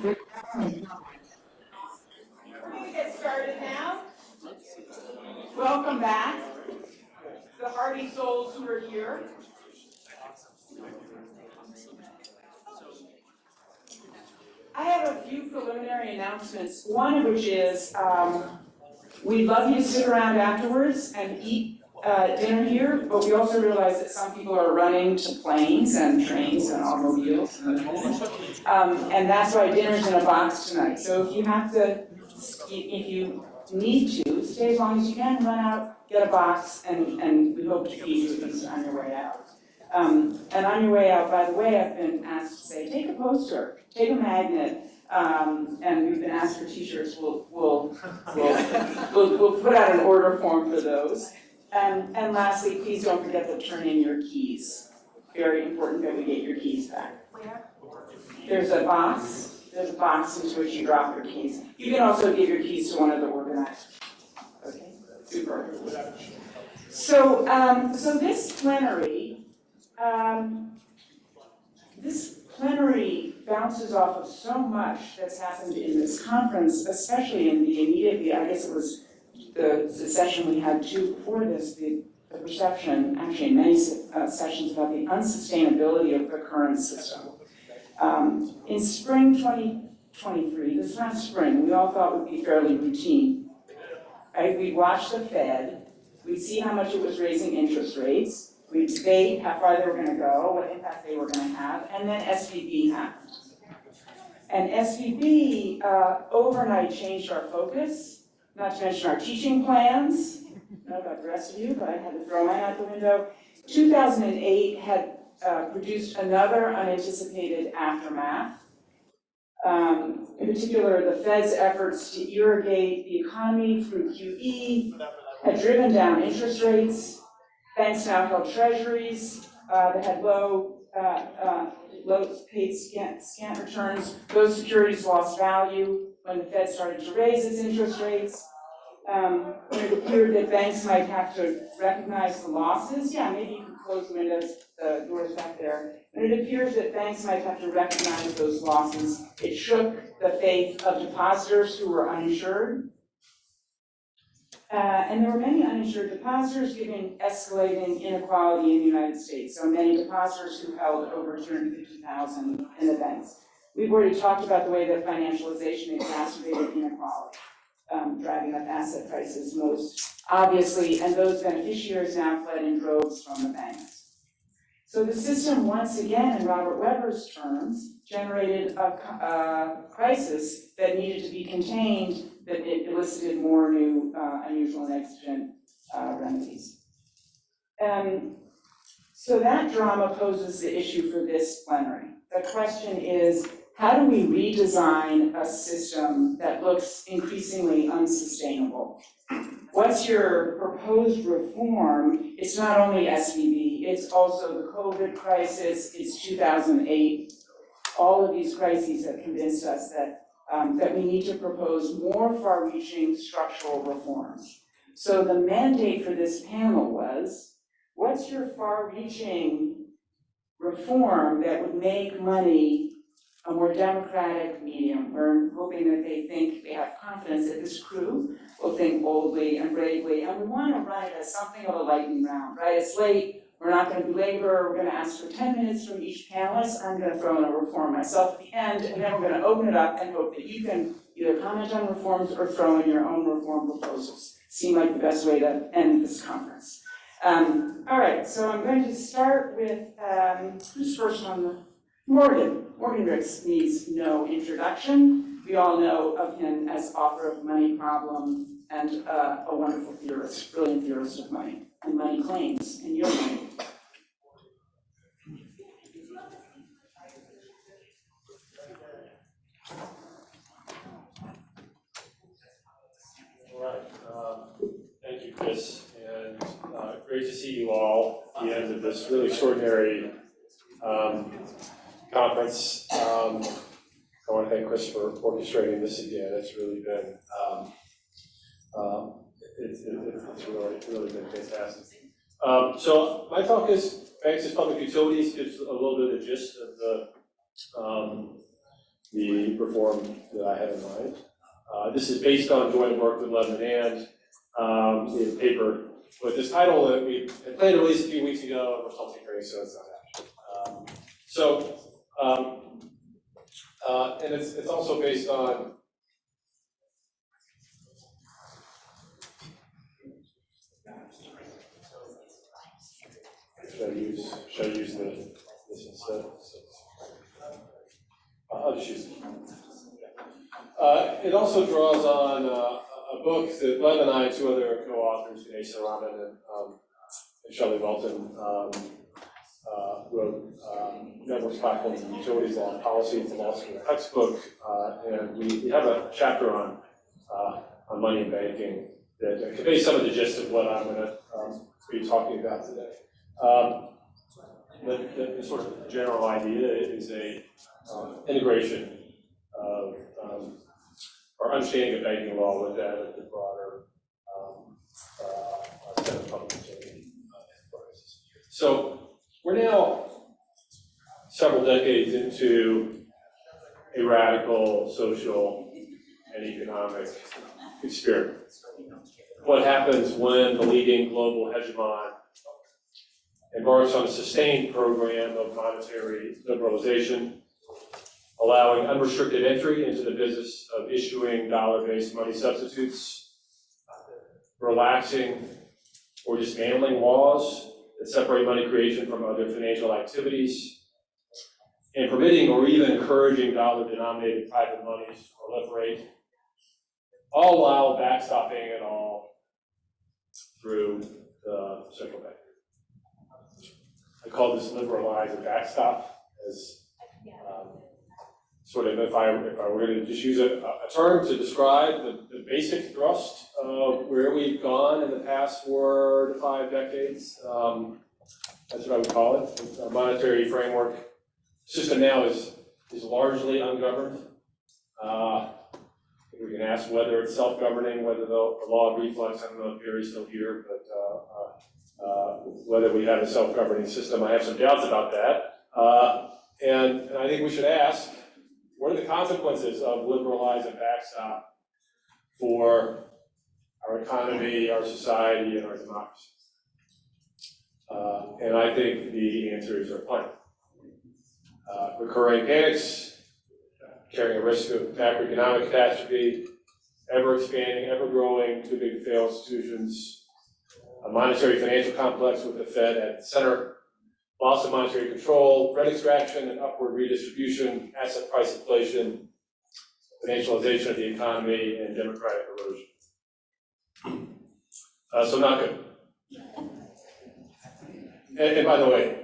Get started now. Welcome back, the hardy souls who are here. I have a few preliminary announcements, one of which is we'd love you to sit around afterwards and eat dinner here, but we also realize that some people are running to planes and trains and automobiles, and that's why dinner's in a box tonight. So if you have to, if you need to, stay as long as you can, run out, get a box, and we hope to feed you at least on your way out. And on your way out, by the way, I've been asked to say, take a poster, take a magnet, and we've been asked for t-shirts. We'll put out an order form for those. And lastly, please don't forget to turn in your keys. Very important that we get your keys back. Where? There's a box into which you drop your keys. You can also give your keys to one of the organizers. Okay, super. So this plenary bounces off of so much that's happened in this conference, especially in the immediately, I guess it was the session we had two before this, the perception, actually many sessions about the unsustainability of the current system. In spring 2023, this last spring, we all thought would be fairly routine. Right? We'd watch the Fed, we'd see how much it was raising interest rates, we'd debate how far they were going to go, what impact they were going to have, and then SVB happened. And SVB overnight changed our focus, not to mention our teaching plans. I don't know about the rest of you, but I had to throw mine out the window. 2008 had produced another unanticipated aftermath. In particular, the Fed's efforts to irrigate the economy through QE had driven down interest rates. Banks now held treasuries that had low paid scant returns. Those securities lost value when the Fed started to raise its interest rates. When it appeared that banks might have to recognize the losses, yeah, maybe you could close the windows, the doors back there. When it appears that banks might have to recognize those losses, it shook the faith of depositors who were uninsured. And there were many uninsured depositors given escalating inequality in the United States. So many depositors who held over $250,000 in the banks. We've already talked about the way that financialization exacerbated inequality, driving up asset prices most obviously, and those beneficiaries now fled in droves from the banks. So the system, once again, in Robert Weber's terms, generated a crisis that needed to be contained, that it elicited more new, unusual and exigent remedies. So that drama poses the issue for this plenary. The question is, how do we redesign a system that looks increasingly unsustainable? What's your proposed reform? It's not only SVB, it's also the COVID crisis, it's 2008. All of these crises have convinced us that we need to propose more far-reaching structural reforms. So the mandate for this panel was, what's your far-reaching reform that would make money a more democratic medium? We're hoping that they have confidence that this crew will think boldly and bravely, and we want to run it as something of a lightning round, right? It's late, we're not going to belabor, we're going to ask for 10 minutes from each panelist. I'm going to throw in a reform myself at the end, and then we're going to open it up and hope that you can either comment on reforms or throw in your own reform proposals. Seem like the best way to end this conference. All right, so I'm going to start with, who's first on the, Morgan. Morgan Ricks needs no introduction. We all know of him as author of Money Problem and a wonderful theorist, brilliant theorist of money and money claims and your money. All right, thank you, Chris, and great to see you all at the end of this really extraordinary conference. I want to thank Chris for orchestrating this again. It's really been it's really been fantastic. So my talk is banks as public utilities. Gives a little bit of the gist of the the reform that I had in mind. This is based on joint work with Levin and the paper with this title that we had planned to release a few weeks ago, and we're still tinkering, so it's not happening. And it's also based on should I use this instead? I'll just use it. It also draws on a book that Lev and I and two other co-authors, Desan and Shelley Welton, wrote Networks, Platforms, and Utilities Law and Policy. It's a law school textbook, and we have a chapter on money and banking that conveys some of the gist of what I'm going to be talking about today. The sort of general idea is a integration of our understanding of banking law with that of the broader set of public utility enterprises. So we're now several decades into a radical social and economic experiment. What happens when the leading global hegemon embarks on a sustained program of monetary liberalization, allowing unrestricted entry into the business of issuing dollar-based money substitutes, relaxing or dismantling laws that separate money creation from other financial activities, and permitting or even encouraging dollar-denominated private monies to proliferate, all while backstopping it all through the central bank. I call this liberalize a backstop as sort of if I were going to just use a term to describe the basic thrust of where we've gone in the past 4 to 5 decades. That's what I would call it. Our monetary framework system now is largely ungoverned. We can ask whether it's self-governing, whether the law of reflux, I don't know if Gary's still here, but whether we have a self-governing system, I have some doubts about that. And I think we should ask, what are the consequences of liberalize and backstop for our economy, our society, and our democracy? And I think the answers are plenty. Recurring panics, carrying a risk of macroeconomic catastrophe, ever-expanding, ever-growing, too-big-to-fail institutions, a monetary financial complex with the Fed at the center, loss of monetary control, rent extraction and upward redistribution, asset price inflation, financialization of the economy, and democratic erosion. So not good. And by the way,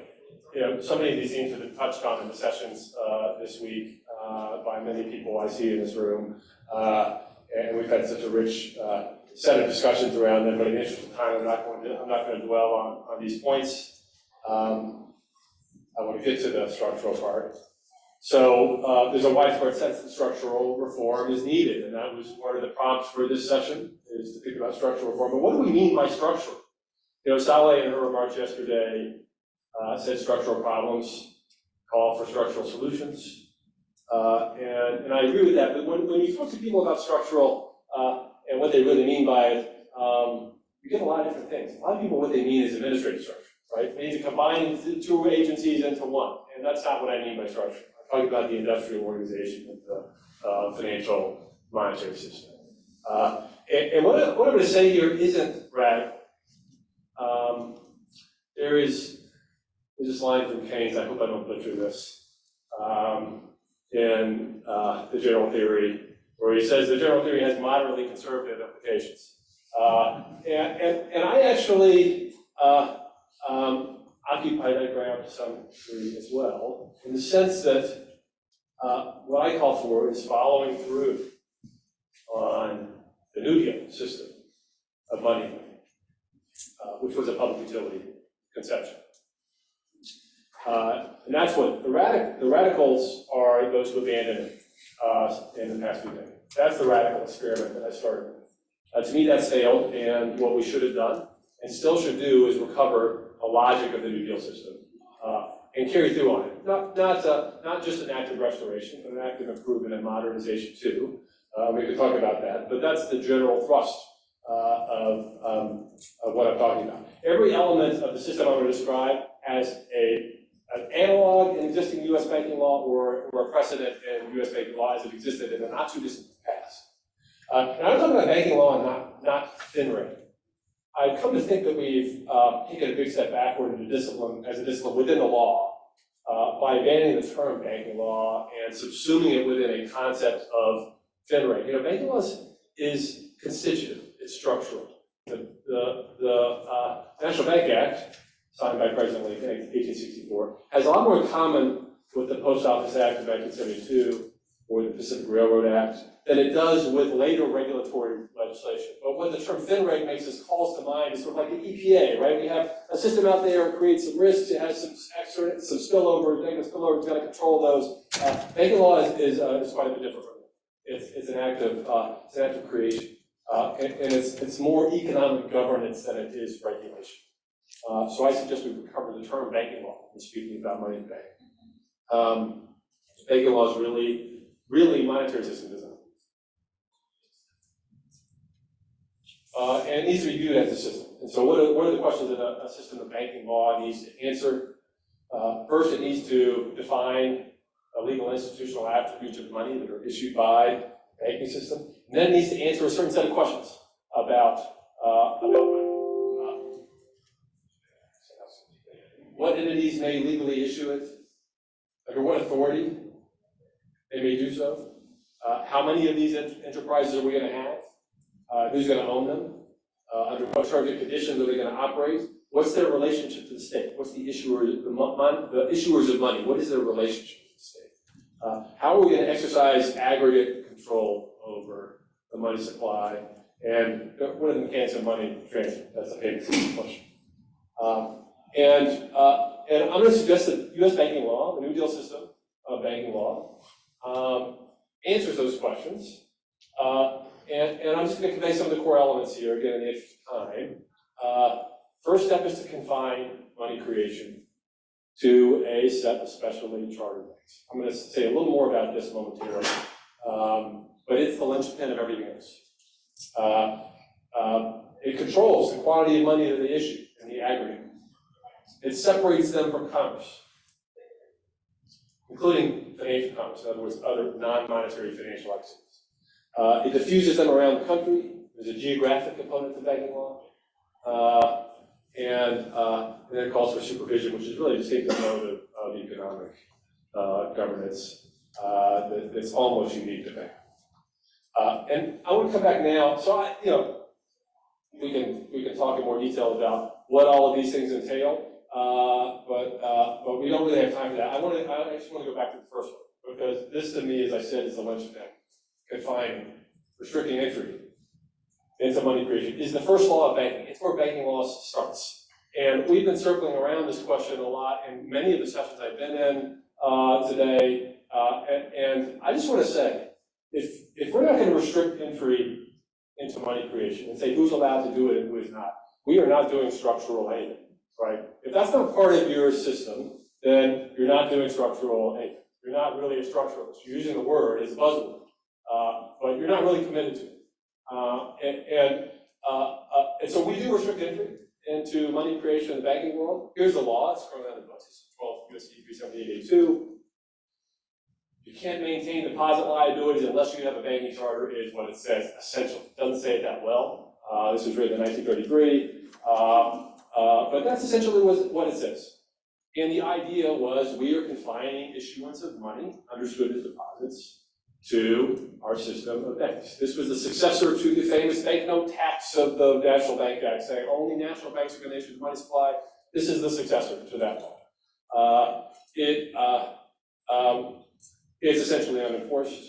so many of these themes have been touched on in the sessions this week by many people I see in this room, and we've had such a rich set of discussions around them. But in the interest of time, I'm not going to dwell on these points. I want to get to the structural part. So there's a widespread sense that structural reform is needed, and that was part of the prompts for this session, is to think about structural reform. But what do we mean by structural? Saleh in her remarks yesterday said structural problems call for structural solutions. And I agree with that, but when you talk to people about structural and what they really mean by it, you get a lot of different things. A lot of people, what they mean is administrative structure, right? They need to combine the 2 agencies into one, and that's not what I mean by structure. I'm talking about the industrial organization of the financial monetary system. And what I'm going to say here isn't radical. There's this line from Keynes, I hope I don't butcher this, in the general theory, where he says the general theory has moderately conservative implications. And I actually occupy that ground to some degree as well, in the sense that what I call for is following through on the New Deal system of money, which was a public utility conception. And that's what the radicals are those who abandoned it in the past few decades. That's the radical experiment that I started with. To me, that's failed, and what we should have done, and still should do, is recover the logic of the New Deal system and carry through on it. Not just an act of restoration, but an act of improvement and modernization too. We could talk about that, but that's the general thrust of what I'm talking about. Every element of the system I'm going to describe has an analog in existing U.S. banking law or a precedent in U.S. banking law as it existed in the not too distant past. And I'm talking about banking law and not FINRA. I've come to think that we've taken a big step backward into discipline as a discipline within the law by abandoning the term banking law and subsuming it within a concept of FINRA. You know, banking law is constitutive, it's structural. The National Bank Act, signed by President Lincoln in 1864, has a lot more in common with the Post Office Act of 1972 or the Pacific Railroad Act than it does with later regulatory legislation. But what the term FINRA makes us calls to mind is sort of like the EPA, right? We have a system out there that creates some risks, it has some spillover, negative spillover, we've got to control those. Banking law is quite a bit different from it. It's an act of creation. And it's more economic governance than it is regulation. So I suggest we recover the term banking law when speaking about money in the bank. Banking law is really monetary system design. And it needs to be viewed as a system. And so what are the questions that a system of banking law needs to answer? First, it needs to define legal institutional attributes of money that are issued by the banking system. And then it needs to answer a certain set of questions about money. What entities may legally issue it? Under what authority they may do so? How many of these enterprises are we going to have? Who's going to own them? Under what terms and conditions are they going to operate? What's their relationship to the state? What's the issuers of money? What is their relationship to the state? How are we going to exercise aggregate control over the money supply? And what are the mechanics of money transfer? That's a famous question. And I'm going to suggest that U.S. banking law, the New Deal system of banking law, answers those questions. And I'm just going to convey some of the core elements here, again, in the interest of time. First step is to confine money creation to a set of specially chartered banks. I'm going to say a little more about this momentarily, but it's the linchpin of everything else. It controls the quantity of money that they issue in the aggregate. It separates them from commerce, including financial commerce, in other words, other non-monetary financial activities. It diffuses them around the country. There's a geographic component to banking law. And then it calls for supervision, which is really a distinctive mode of economic governance that's almost unique to bank. And I want to come back now. So we can talk in more detail about what all of these things entail, but we don't really have time for that. I just want to go back to the first one, because this to me, as I said, is the linchpin. Confining, restricting entry into money creation is the first law of banking. It's where banking law starts. And we've been circling around this question a lot in many of the sessions I've been in today. And I just want to say, if we're not going to restrict entry into money creation and say who's allowed to do it and who is not, we are not doing structural anything, right? If that's not part of your system, then you're not doing structural anything. You're not really a structuralist. You're using the word as a buzzword. But you're not really committed to it. And so we do restrict entry into money creation in the banking world. Here's the law, it's currently on the books, it's 12 U.S.C. 37882. You can't maintain deposit liabilities unless you have a banking charter, is what it says, essentially. It doesn't say it that well. This was written in 1933. But that's essentially what it says. And the idea was we are confining issuance of money, understood as deposits, to our system of banks. This was the successor to the famous banknote tax of the National Bank Act, saying only national banks are going to issue the money supply. This is the successor to that law. It's essentially unenforced.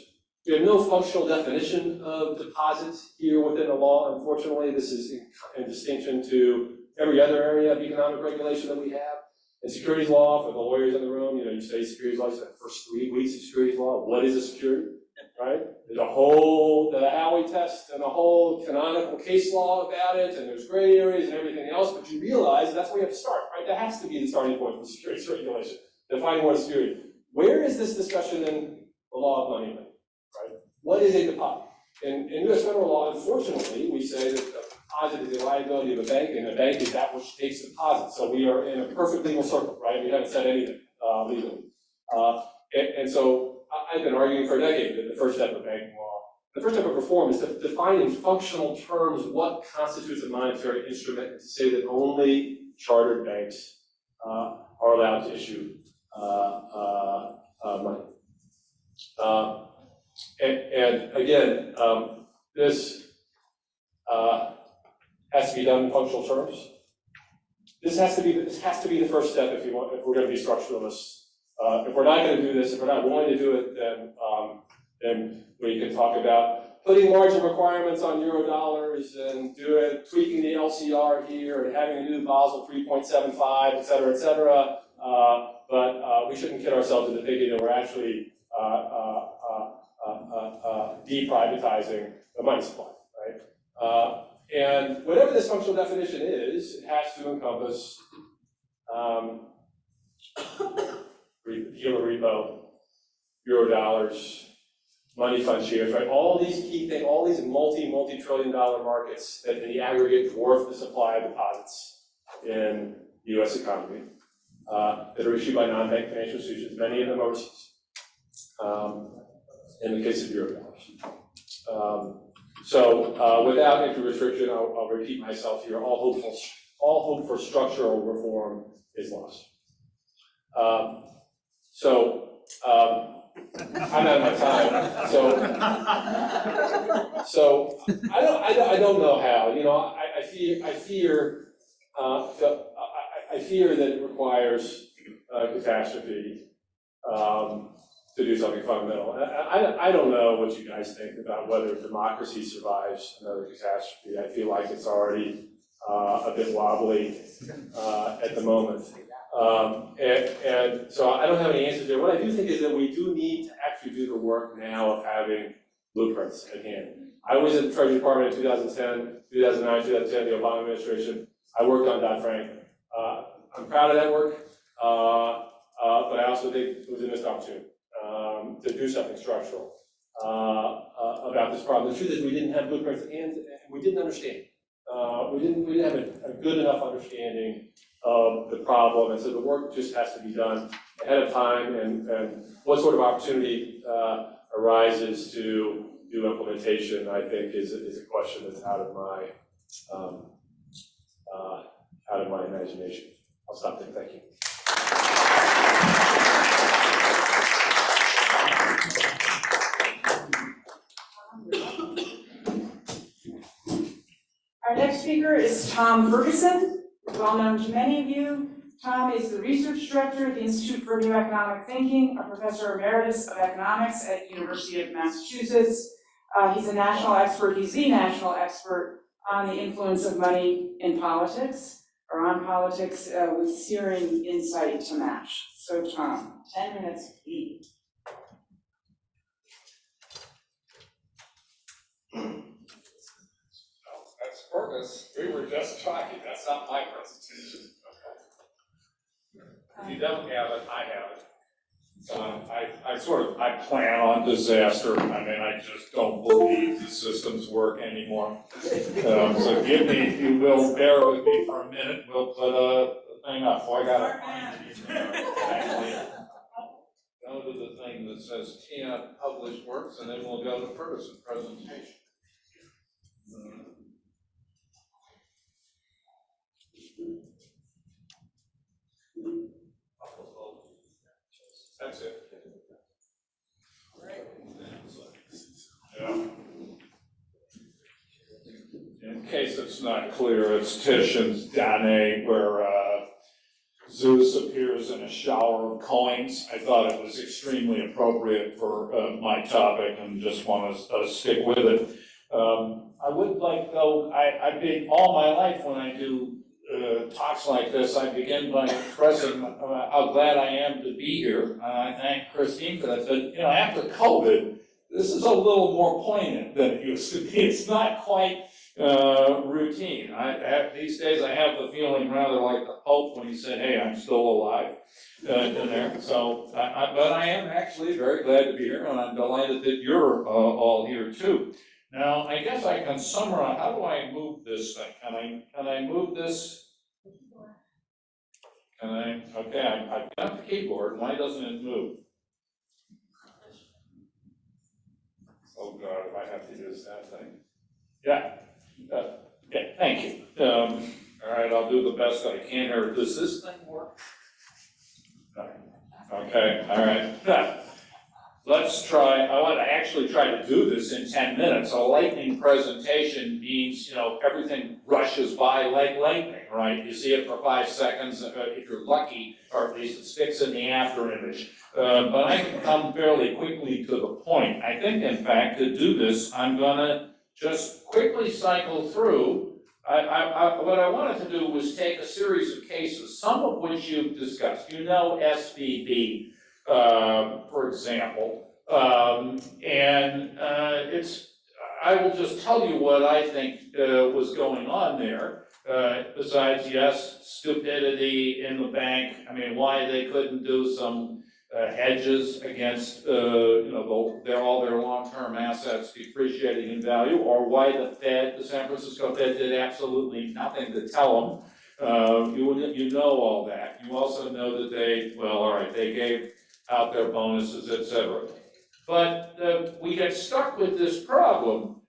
We have no functional definition of deposits here within the law, unfortunately. This is in distinction to every other area of economic regulation that we have. In securities law, for the lawyers in the room, you study securities law, you study the first 3 weeks of securities law. What is a security? Right? There's a whole Howey test and a whole canonical case law about it, and there's gray areas and everything else, but you realize that's where you have to start, right? That has to be the starting point for securities regulation. defining what is security. Where is this discussion in the law of money lending, right? What is a deposit? In U.S. federal law, unfortunately, we say that the deposit is the liability of a bank, and a bank is that which takes deposits. So we are in a perfect legal circle, right? We haven't said anything legally. And so I've been arguing for a decade that the first step of banking law, the first step of reform is to define in functional terms what constitutes a monetary instrument, and to say that only chartered banks are allowed to issue money. And again, this has to be done in functional terms. This has to be the first step if we're going to be structuralists. If we're not going to do this, if we're not willing to do it, then we can talk about putting margin requirements on Eurodollars and tweaking the LCR here and having to do Basel 3.75, et cetera, but we shouldn't kid ourselves into thinking that we're actually deprivatizing the money supply, right? And whatever this functional definition is, it has to encompass dealer repo, Eurodollars, money fund shares, right? All these key things, all these multi-trillion-dollar markets that in the aggregate dwarf the supply of deposits in the U.S. economy that are issued by non-bank financial institutions, many of them overseas. In the case of Eurodollars. So without entry restriction, I'll repeat myself here, all hope for structural reform is lost. I'm out of my time. So I don't know how. You know, I fear that it requires catastrophe to do something fundamental. I don't know what you guys think about whether democracy survives another catastrophe. I feel like it's already a bit wobbly at the moment. And so I don't have any answers there. What I do think is that we do need to actually do the work now of having blueprints at hand. I was in the Treasury Department in 2010, 2009, 2010, the Obama administration. I worked on Dodd-Frank. I'm proud of that work, but I also think it was a missed opportunity to do something structural about this problem. The truth is we didn't have blueprints and we didn't understand. We didn't have a good enough understanding of the problem, and so the work just has to be done ahead of time, and what sort of opportunity arises to do implementation, I think, is a question that's out of my imagination. I'll stop there, thank you. Our next speaker is Tom Ferguson, well known to many of you. Tom is the research director at the Institute for New Economic Thinking, a professor emeritus of economics at the University of Massachusetts. He's the national expert on the influence of money in politics, or on politics, with searing insight to match. So Tom, 10 minutes, please. That's Fergus. We were just talking. That's not my presentation. If you don't have it, I have it. I plan on disaster. I mean, I just don't believe the systems work anymore. So give me, if you will, bear with me for a minute. We'll put the thing up. Oh, I got it. Actually, go to the thing that says can't publish works, and then we'll go to Ferguson presentation. That's it. Yeah. In case it's not clear, it's Titian's Danae, where Zeus appears in a shower of coins. I thought it was extremely appropriate for my topic, and just want to stick with it. I would like, though, I've been all my life when I do talks like this, I begin by expressing how glad I am to be here. I thank Christine for that. But you know, after COVID, this is a little more poignant than it used to be. It's not quite routine. These days I have the feeling rather like the Pope when he said, "Hey, I'm still alive," in there. So, but I am actually very glad to be here, and I'm delighted that you're all here too. Now, I guess I can summarize. How do I move this thing? Can I move this? Can I? Okay, I've got the keyboard. Why doesn't it move? Oh God, if I have to use that thing. Yeah. Okay, thank you. All right, I'll do the best I can here. Does this thing work? No. Okay, all right. Now, let's try. I want to actually try to do this in 10 minutes. A lightning presentation means, everything rushes by like lightning, right? You see it for 5 seconds, if you're lucky, or at least it sticks in the after image. But I can come fairly quickly to the point. I think, in fact, to do this, I'm going to just quickly cycle through. What I wanted to do was take a series of cases, some of which you've discussed. You know SVB, for example, and I will just tell you what I think was going on there. Besides, yes, stupidity in the bank. I mean, why they couldn't do some hedges against, all their long-term assets depreciating in value, or why the Fed, the San Francisco Fed, did absolutely nothing to tell them. You know all that. You also know that they gave out their bonuses, etc. But we get stuck with this problem,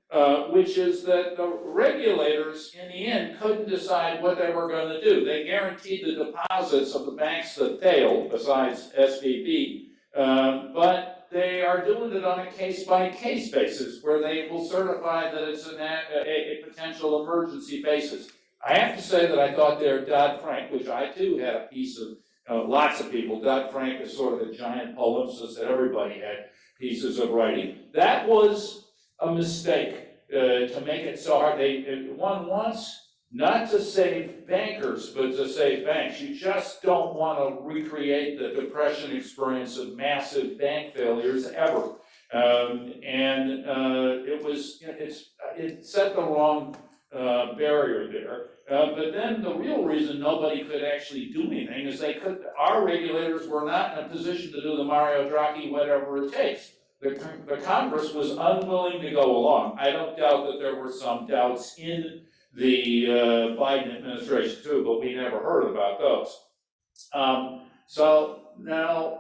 which is that the regulators, in the end, couldn't decide what they were going to do. They guaranteed the deposits of the banks that failed, besides SVB, but they are doing it on a case-by-case basis, where they will certify that it's a potential emergency basis. I have to say that I thought their Dodd-Frank, which I too had a piece of, lots of people, Dodd-Frank is sort of a giant palimpsest that everybody had pieces of writing. That was a mistake. To make it so hard, one wants not to save bankers, but to save banks. You just don't want to recreate the Depression experience of massive bank failures ever. It set the wrong barrier there. But then the real reason nobody could actually do anything is our regulators were not in a position to do the Mario Draghi whatever it takes. The Congress was unwilling to go along. I don't doubt that there were some doubts in the Biden administration too, but we never heard about those. So now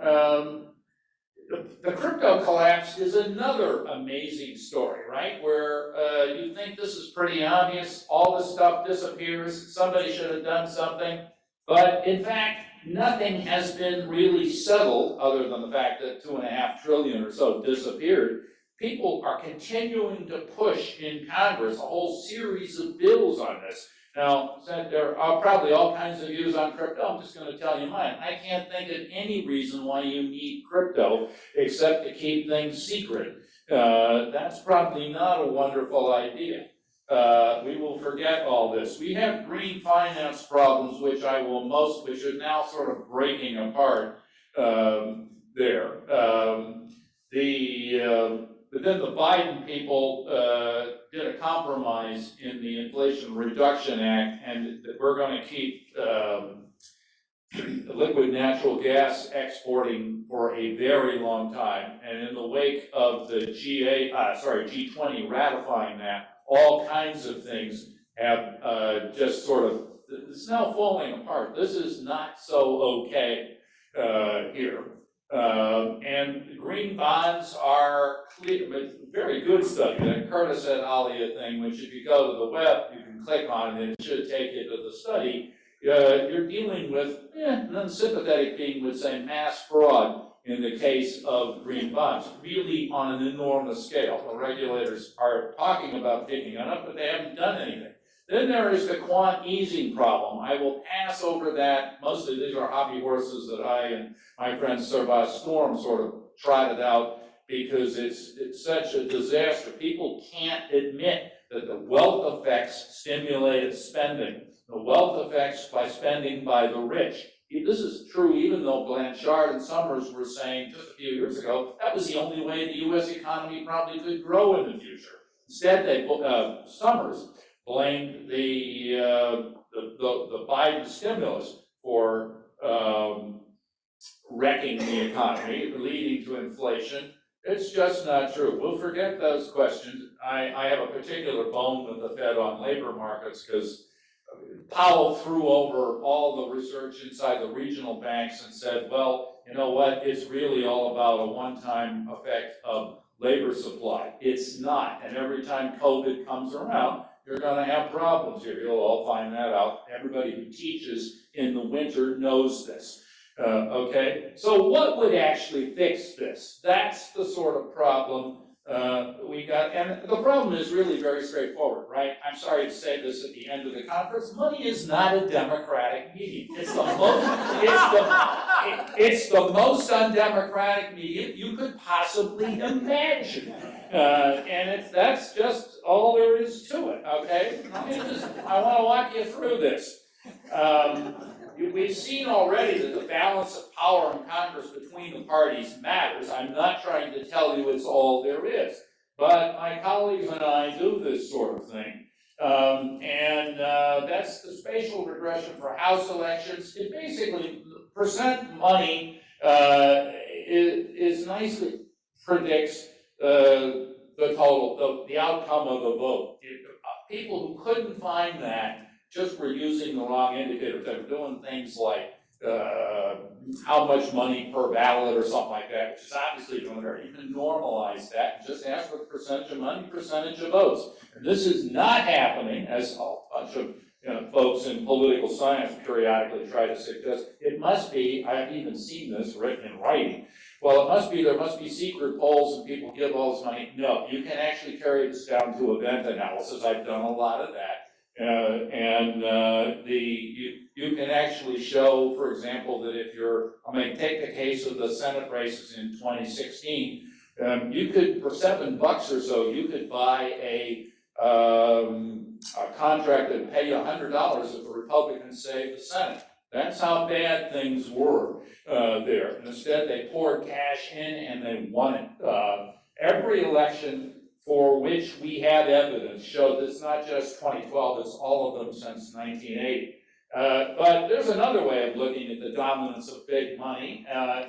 the crypto collapse is another amazing story, right? Where you think this is pretty obvious, all this stuff disappears, somebody should have done something, but in fact, nothing has been really settled other than the fact that $2.5 trillion or so disappeared. People are continuing to push in Congress a whole series of bills on this. Now, there are probably all kinds of views on crypto. I'm just going to tell you mine. I can't think of any reason why you need crypto except to keep things secret. That's probably not a wonderful idea. We will forget all this. We have green finance problems, which are now sort of breaking apart there. But then the Biden people did a compromise in the Inflation Reduction Act, and that we're going to keep liquid natural gas exporting for a very long time. And in the wake of the G20 ratifying that, all kinds of things have just sort of, it's now falling apart. This is not so okay here. And green bonds are clear, but very good study. That Curtis et al. Thing, which if you go to the web, you can click on it and it should take you to the study. You're dealing with, an unsympathetic being would say, mass fraud in the case of green bonds, really on an enormous scale. The regulators are talking about picking it up, but they haven't done anything. Then there is the quant easing problem. I will pass over that. Mostly these are hobby horses that I and my friend Servas Storm sort of trotted out because it's such a disaster. People can't admit that the wealth effects stimulated spending. The wealth effects by spending by the rich. This is true even though Blanchard and Summers were saying just a few years ago that was the only way the U.S. economy probably could grow in the future. Instead, Summers blamed the Biden stimulus for wrecking the economy, leading to inflation. It's just not true. We'll forget those questions. I have a particular bone with the Fed on labor markets because Powell threw over all the research inside the regional banks and said, well, you know what, it's really all about a one-time effect of labor supply. It's not, and every time COVID comes around, you're going to have problems here. You'll all find that out. Everybody who teaches in the winter knows this. Okay, so what would actually fix this? That's the sort of problem we got, and the problem is really very straightforward, right? I'm sorry to say this at the end of the conference. Money is not a democratic medium. It's the most undemocratic medium you could possibly imagine, and that's just all there is to it. Okay, I want to walk you through this. We've seen already that the balance of power in Congress between the parties matters. I'm not trying to tell you it's all there is, but my colleagues and I do this sort of thing. That's the spatial regression for House elections. It basically, percent money is nicely predicts the total, the outcome of the vote. People who couldn't find that just were using the wrong indicator. They were doing things like how much money per ballot or something like that, which is obviously doing there. You can normalize that and just ask for the percentage of money, percentage of votes. And this is not happening, as a bunch of folks in political science periodically try to suggest. It must be, I've even seen this written in writing, well, there must be secret polls and people give all this money. No, you can actually carry this down to event analysis. I've done a lot of that. You can actually show, for example, that if I'm going to take the case of the Senate races in 2016, you could, for $7 or so, you could buy a contract that would pay you $100 if the Republicans saved the Senate. That's how bad things were there. Instead, they poured cash in and they won it. Every election for which we had evidence showed it's not just 2012, it's all of them since 1980. But there's another way of looking at the dominance of big money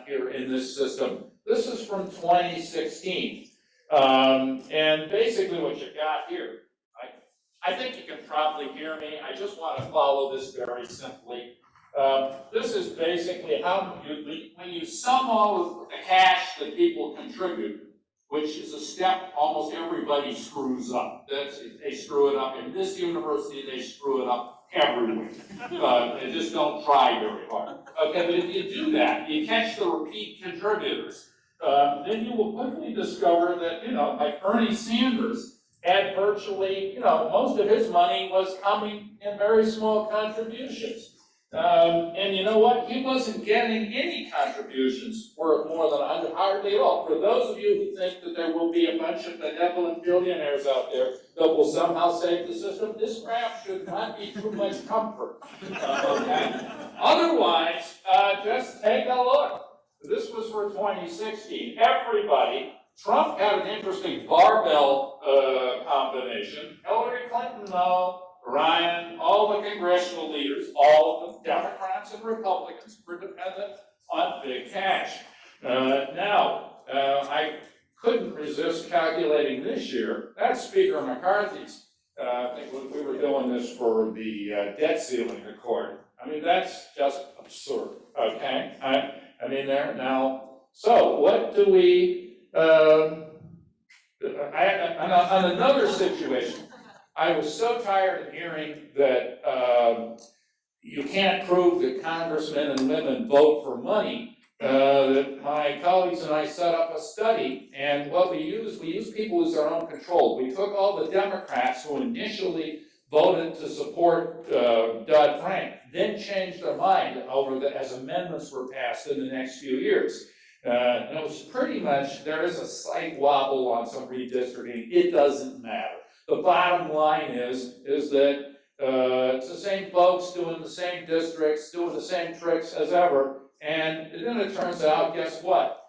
here in this system. This is from 2016. And basically what you've got here, I think you can probably hear me. I just want to follow this very simply. This is basically how when you sum all of the cash that people contribute, which is a step almost everybody screws up. They screw it up in this university, they screw it up everywhere. They just don't try very hard. Okay, but if you do that, you catch the repeat contributors, then you will quickly discover that, like Bernie Sanders had virtually, most of his money was coming in very small contributions. And you know what? He wasn't getting any contributions worth more than 100, hardly at all. For those of you who think that there will be a bunch of benevolent billionaires out there that will somehow save the system, this graph should not be too much comfort. Okay? Otherwise, just take a look. This was for 2016. Everybody, Trump had an interesting barbell combination. Hillary Clinton, no. Ryan, all the congressional leaders, all of them, Democrats and Republicans, were dependent on big cash. I couldn't resist calculating this year. That's Speaker McCarthy's. I think we were doing this for the debt ceiling accord. I mean, that's just absurd, okay? I mean, there now. So what do we, on another situation, I was so tired of hearing that you can't prove that congressmen and women vote for money that my colleagues and I set up a study, and what we used people as their own control. We took all the Democrats who initially voted to support Dodd-Frank, then changed their mind as amendments were passed in the next few years. And it was pretty much, there is a slight wobble on some redistricting. It doesn't matter. The bottom line is that it's the same folks doing the same districts, doing the same tricks as ever, and then it turns out, guess what?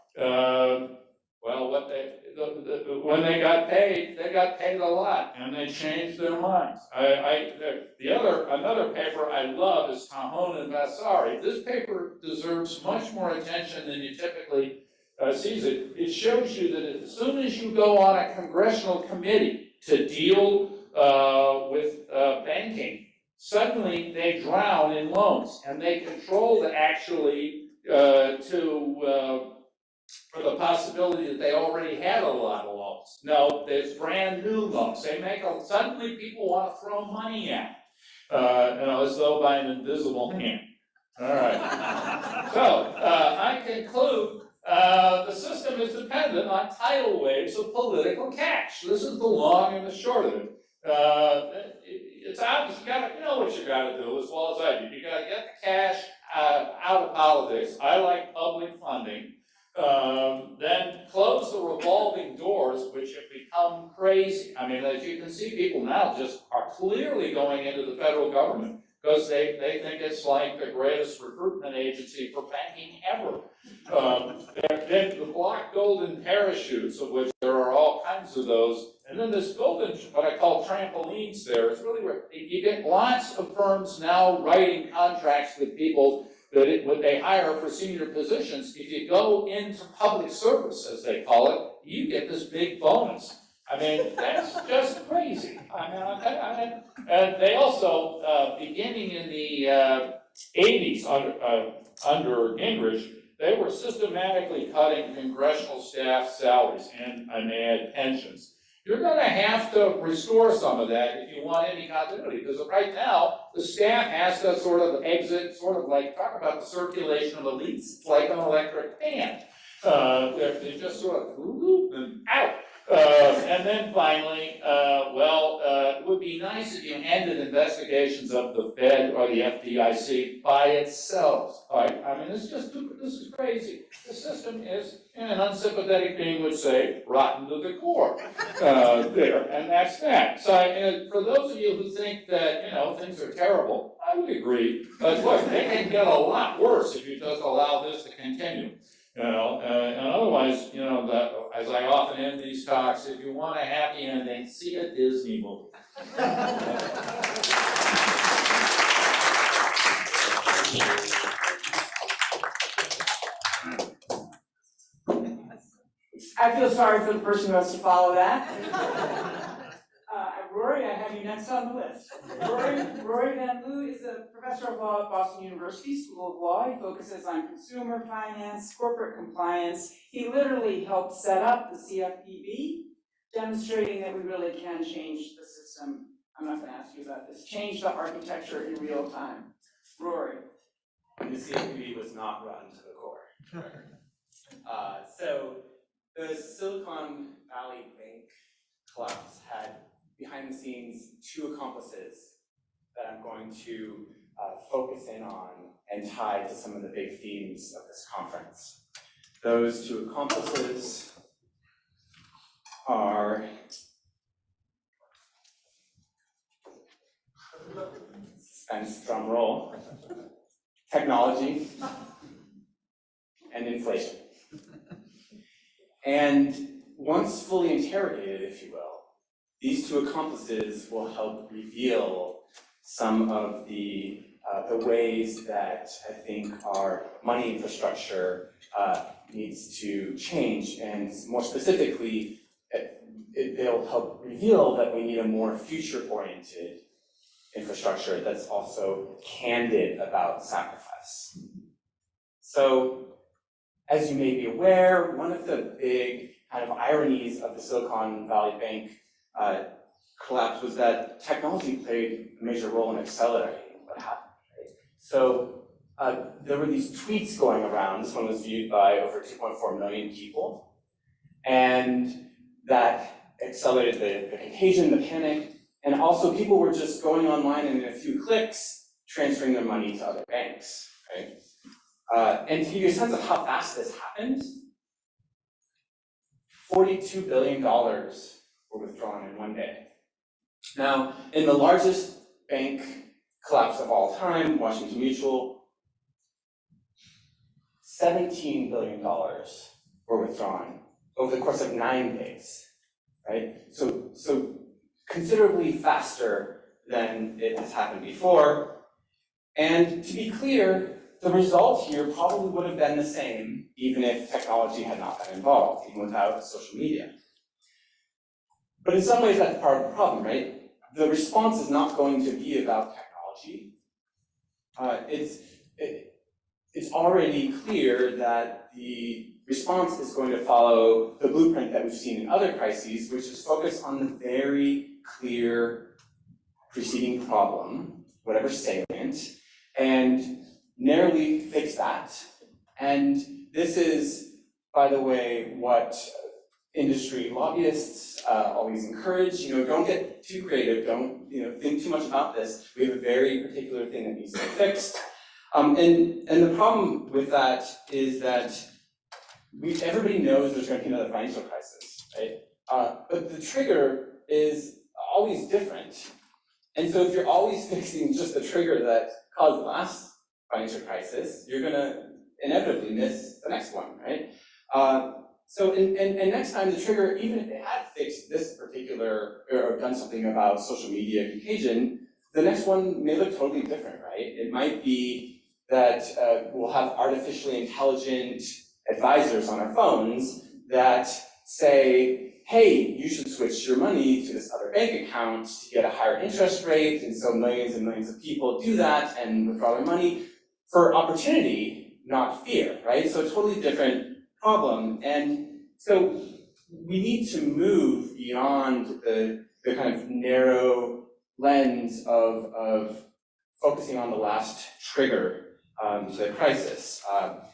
when they got paid a lot, and they changed their minds. Another paper I love is Tahone and Vasari. This paper deserves much more attention than you typically sees it. It shows you that as soon as you go on a congressional committee to deal with banking, suddenly they drown in loans, and they control for the possibility that they already had a lot of loans. No, there's brand new loans. Suddenly people want to throw money at, as though by an invisible hand. All right. So I conclude the system is dependent on tidal waves of political cash. This is the long and the short of it. It's obvious, you know what you gotta do as well as I do. You gotta get the cash out of politics. I like public funding. Then close the revolving doors, which have become crazy. I mean, as you can see, people now just are clearly going into the federal government because they think it's like the greatest recruitment agency for banking ever. Then the block golden parachutes, of which there are all kinds of those, and then this golden, what I call trampolines there, is really where you get lots of firms now writing contracts with people that when they hire for senior positions. If you go into public service, as they call it, you get this big bonus. I mean, that's just crazy. And they also, beginning in the 80s under Gingrich, they were systematically cutting congressional staff salaries and they had pensions. You're going to have to restore some of that if you want any continuity, because right now the staff has to sort of exit, sort of like talk about the circulation of elites. It's like an electric fan. They just sort of whoop and out. And then finally, it would be nice if you ended investigations of the Fed or the FDIC by itself. Right? I mean, this is crazy. The system is, an unsympathetic being would say, rotten to the core. There, and that's that. So, for those of you who think that things are terrible, I would agree. But look, they can get a lot worse if you just allow this to continue. And otherwise, as I often end these talks, if you want a happy ending, see a Disney movie. I feel sorry for the person who has to follow that. Rory, I have you next on the list. Rory Van Loo is a professor of law at Boston University School of Law. He focuses on consumer finance, corporate compliance. He literally helped set up the CFPB, demonstrating that we really can change the system. I'm not going to ask you about this. Change the architecture in real time. Rory. The CFPB was not rotten to the core. So the Silicon Valley Bank collapse had behind the scenes two accomplices that I'm going to focus in on and tie to some of the big themes of this conference. Those two accomplices are suspense, drum roll, technology, and inflation. And once fully interrogated, if you will, these two accomplices will help reveal some of the ways that I think our money infrastructure needs to change, and more specifically, they'll help reveal that we need a more future-oriented infrastructure that's also candid about sacrifice. So, as you may be aware, one of the big kind of ironies of the Silicon Valley Bank collapse was that technology played a major role in accelerating what happened. Right? So there were these tweets going around. This one was viewed by over 2.4 million people, and that accelerated the contagion, the panic, and also people were just going online and in a few clicks transferring their money to other banks. Right? And to give you a sense of how fast this happened, $42 billion were withdrawn in one day. Now, in the largest bank collapse of all time, Washington Mutual, $17 billion were withdrawn over the course of 9 days, right? So considerably faster than it has happened before. And to be clear, the result here probably would have been the same even if technology had not been involved, even without social media. But in some ways, that's part of the problem, right? The response is not going to be about technology. It's already clear that the response is going to follow the blueprint that we've seen in other crises, which is focused on the very clear preceding problem, whatever salient, and narrowly fix that. And this is, by the way, what industry lobbyists always encourage. Don't get too creative, don't think too much about this. We have a very particular thing that needs to be fixed. And the problem with that is that everybody knows there's going to be another financial crisis, right? But the trigger is always different. And so if you're always fixing just the trigger that caused the last financial crisis, you're going to inevitably miss the next one, right? So next time the trigger, even if it had fixed this particular, or done something about social media contagion, the next one may look totally different, right? It might be that we'll have artificially intelligent advisors on our phones that say, hey, you should switch your money to this other bank account to get a higher interest rate, and so millions and millions of people do that and withdraw their money for opportunity, not fear, right? So a totally different problem. And so we need to move beyond the kind of narrow lens of focusing on the last trigger to the crisis.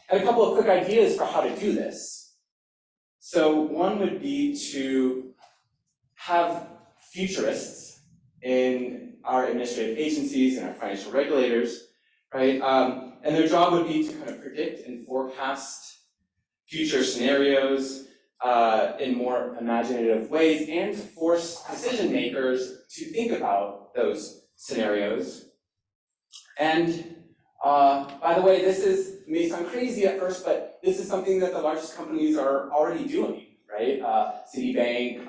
And a couple of quick ideas for how to do this. So one would be to have futurists in our administrative agencies and our financial regulators, right? And their job would be to kind of predict and forecast future scenarios in more imaginative ways, and to force decision makers to think about those scenarios. And by the way, this may sound crazy at first, but this is something that the largest companies are already doing, right? Citibank,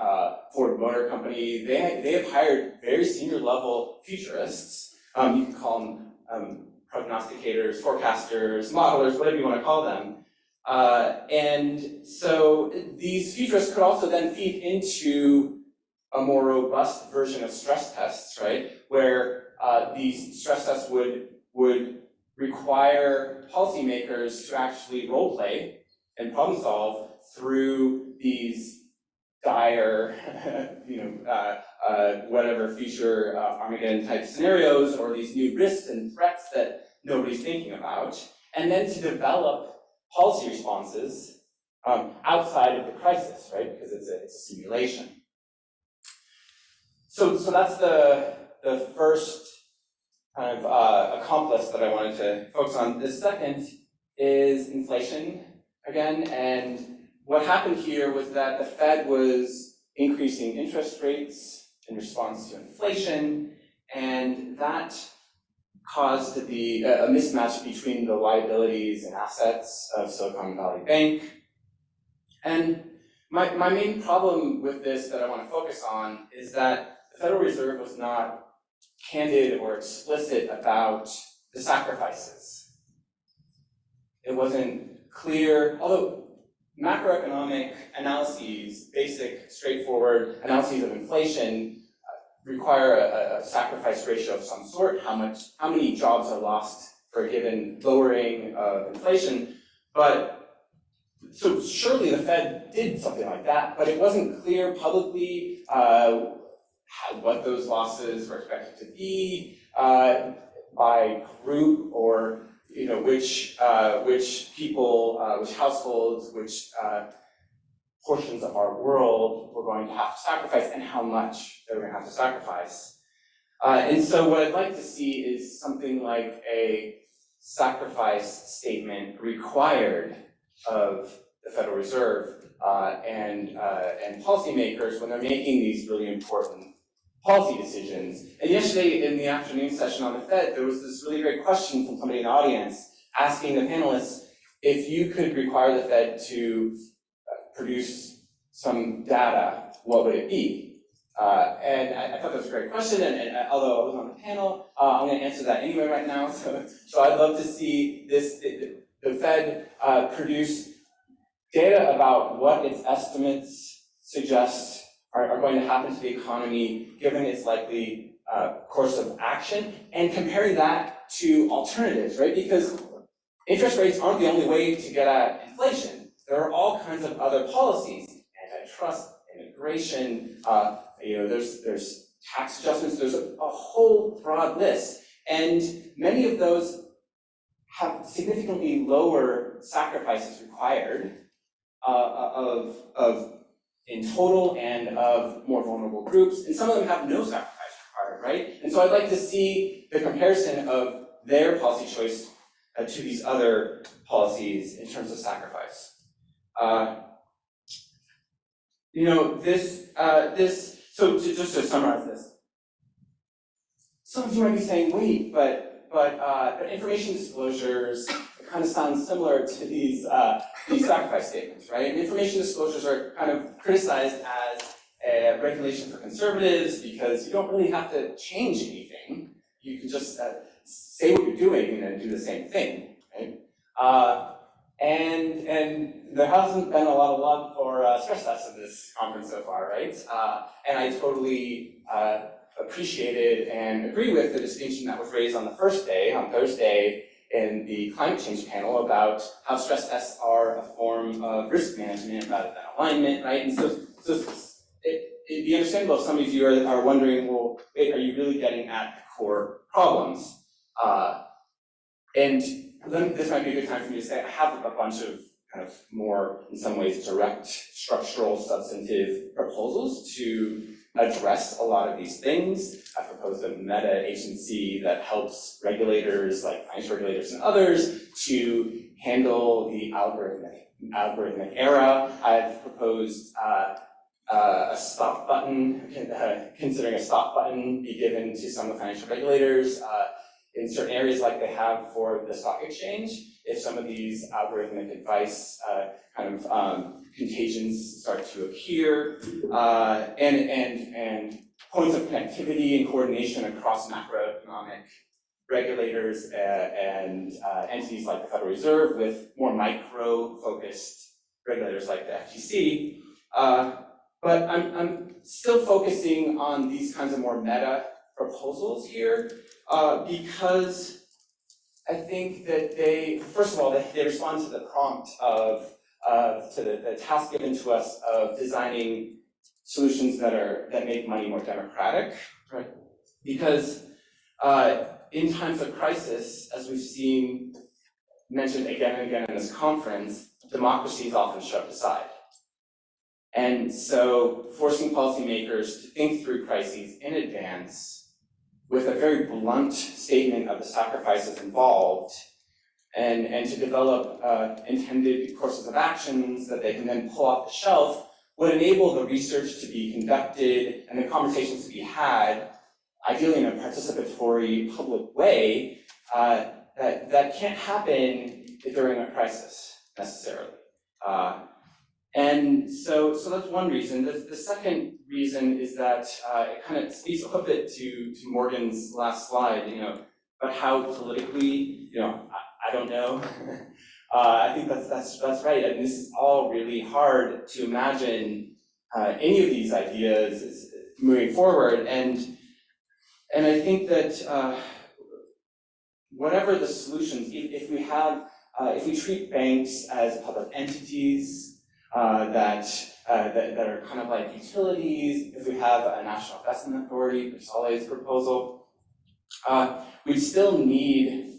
Ford Motor Company, they have hired very senior level futurists. You can call them prognosticators, forecasters, modelers, whatever you want to call them. And so these futurists could also then feed into a more robust version of stress tests, right? Where these stress tests would require policymakers to actually role play and problem solve through these dire, whatever future Armageddon type scenarios, or these new risks and threats that nobody's thinking about, and then to develop policy responses outside of the crisis, right? Because it's a simulation. So that's the first kind of accomplice that I wanted to focus on. The second is inflation again, and what happened here was that the Fed was increasing interest rates in response to inflation, and that caused a mismatch between the liabilities and assets of Silicon Valley Bank. And my main problem with this that I want to focus on is that the Federal Reserve was not candid or explicit about the sacrifices. It wasn't clear, although macroeconomic analyses, basic, straightforward analyses of inflation require a sacrifice ratio of some sort, how many jobs are lost for a given lowering of inflation. But so surely the Fed did something like that, but it wasn't clear publicly what those losses were expected to be by group, or which people, which households, which portions of our world we're going to have to sacrifice, and how much they're going to have to sacrifice. And so what I'd like to see is something like a sacrifice statement required of the Federal Reserve and policymakers when they're making these really important policy decisions. And yesterday in the afternoon session on the Fed, there was this really great question from somebody in the audience asking the panelists if you could require the Fed to produce some data, what would it be? And I thought that was a great question, and although I was on the panel, I'm going to answer that anyway right now. So I'd love to see this, the Fed produce data about what its estimates suggest are going to happen to the economy given its likely course of action, and comparing that to alternatives, right? Because interest rates aren't the only way to get at inflation. There are all kinds of other policies, antitrust, immigration, there's tax adjustments, there's a whole broad list. And many of those have significantly lower sacrifices required in total and of more vulnerable groups. And some of them have no sacrifice required, right? And so I'd like to see the comparison of their policy choice to these other policies in terms of sacrifice. So just to summarize this, some of you might be saying, wait, but information disclosures kind of sound similar to these sacrifice statements, right? And information disclosures are kind of criticized as a regulation for conservatives because you don't really have to change anything. You can just say what you're doing and then do the same thing, right? And there hasn't been a lot of love for stress tests in this conference so far, right? And I totally appreciated and agree with the distinction that was raised on the first day, on Thursday, in the climate change panel about how stress tests are a form of risk management rather than alignment, right? And so it'd be understandable if some of you are wondering, well, wait, are you really getting at the core problems? And then this might be a good time for me to say I have a bunch of kind of more, in some ways, direct structural substantive proposals to address a lot of these things. I proposed a meta agency that helps regulators, like financial regulators and others, to handle the algorithmic era. I've proposed a stop button, considering a stop button be given to some of the financial regulators in certain areas like they have for the stock exchange. If some of these algorithmic advice contagions start to appear, and points of connectivity and coordination across macroeconomic regulators and entities like the Federal Reserve with more micro-focused regulators like the FTC. But I'm still focusing on these kinds of more meta proposals here because I think that they, first of all, they respond to the prompt to the task given to us of designing solutions that make money more democratic, right? Because in times of crisis, as we've seen mentioned again and again in this conference, democracy is often shoved aside. And so forcing policymakers to think through crises in advance with a very blunt statement of the sacrifices involved, and to develop intended courses of actions that they can then pull off the shelf would enable the research to be conducted and the conversations to be had, ideally in a participatory public way, that can't happen during a crisis necessarily. And so that's one reason. The second reason is that it kind of speaks a little bit to Morgan's last slide, but how politically, I don't know. I think that's right. And this is all really hard to imagine any of these ideas moving forward. And I think that whatever the solutions, if we treat banks as public entities that are kind of like utilities, if we have a national investment authority, which is always a proposal, we still need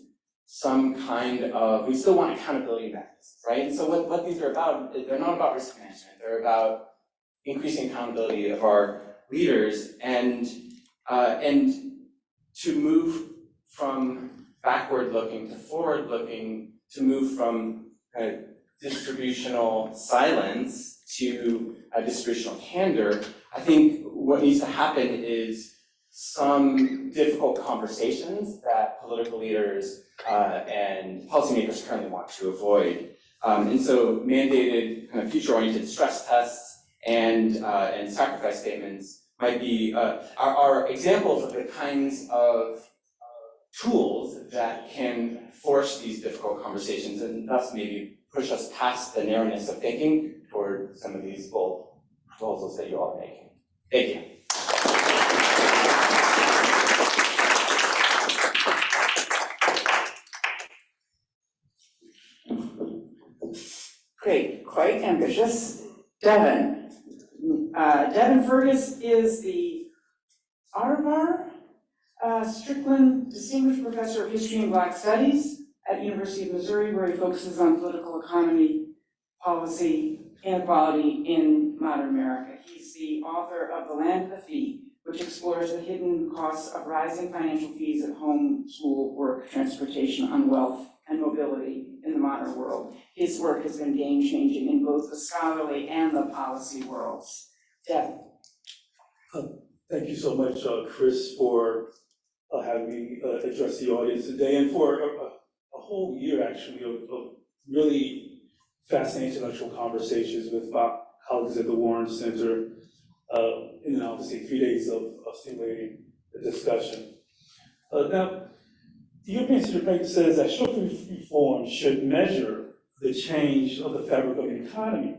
we still want accountability mechanisms, right? And so what these are about, they're not about risk management, they're about increasing accountability of our leaders and to move from backward-looking to forward-looking, to move from distributional silence to distributional candor. I think what needs to happen is some difficult conversations that political leaders and policymakers currently want to avoid. And so mandated kind of future-oriented stress tests and sacrifice statements might be, are examples of the kinds of tools that can force these difficult conversations and thus maybe push us past the narrowness of thinking toward some of these bold proposals that you all are making. Thank you. Great, quite ambitious. Devin. Devin Fergus is the Arvar Strickland Distinguished Professor of History and Black Studies at University of Missouri, where he focuses on political economy, policy, inequality in modern America. He's the author of The Land of the Fee, which explores the hidden costs of rising financial fees at home, school, work, transportation, on wealth, and mobility in the modern world. His work has been game-changing in both the scholarly and the policy worlds. Devin. Thank you so much, Chris, for having me address the audience today, and for a whole year, actually, of really fascinating intellectual conversations with my colleagues at the Warren Center, and then obviously 3 days of stimulating the discussion. Now, the European Central Bank says that structural reform should measure the change of the fabric of the economy,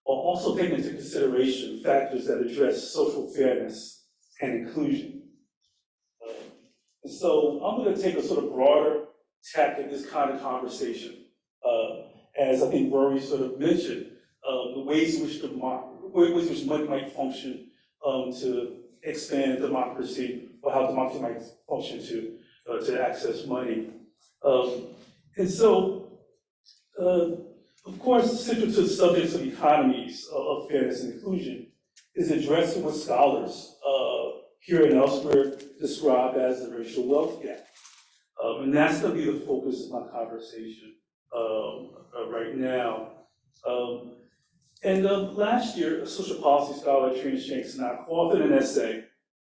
while also taking into consideration factors that address social fairness and inclusion. And so I'm going to take a sort of broader tack at this kind of conversation, as I think Rory sort of mentioned, the ways in which money might function to expand democracy, or how democracy might function to access money. And so, of course, central to the subjects of economies of fairness and inclusion is addressing what scholars here and elsewhere describe as the racial wealth gap. And that's going to be the focus of my conversation right now. Last year, a social policy scholar, Trina Shanks, and I co-authored an essay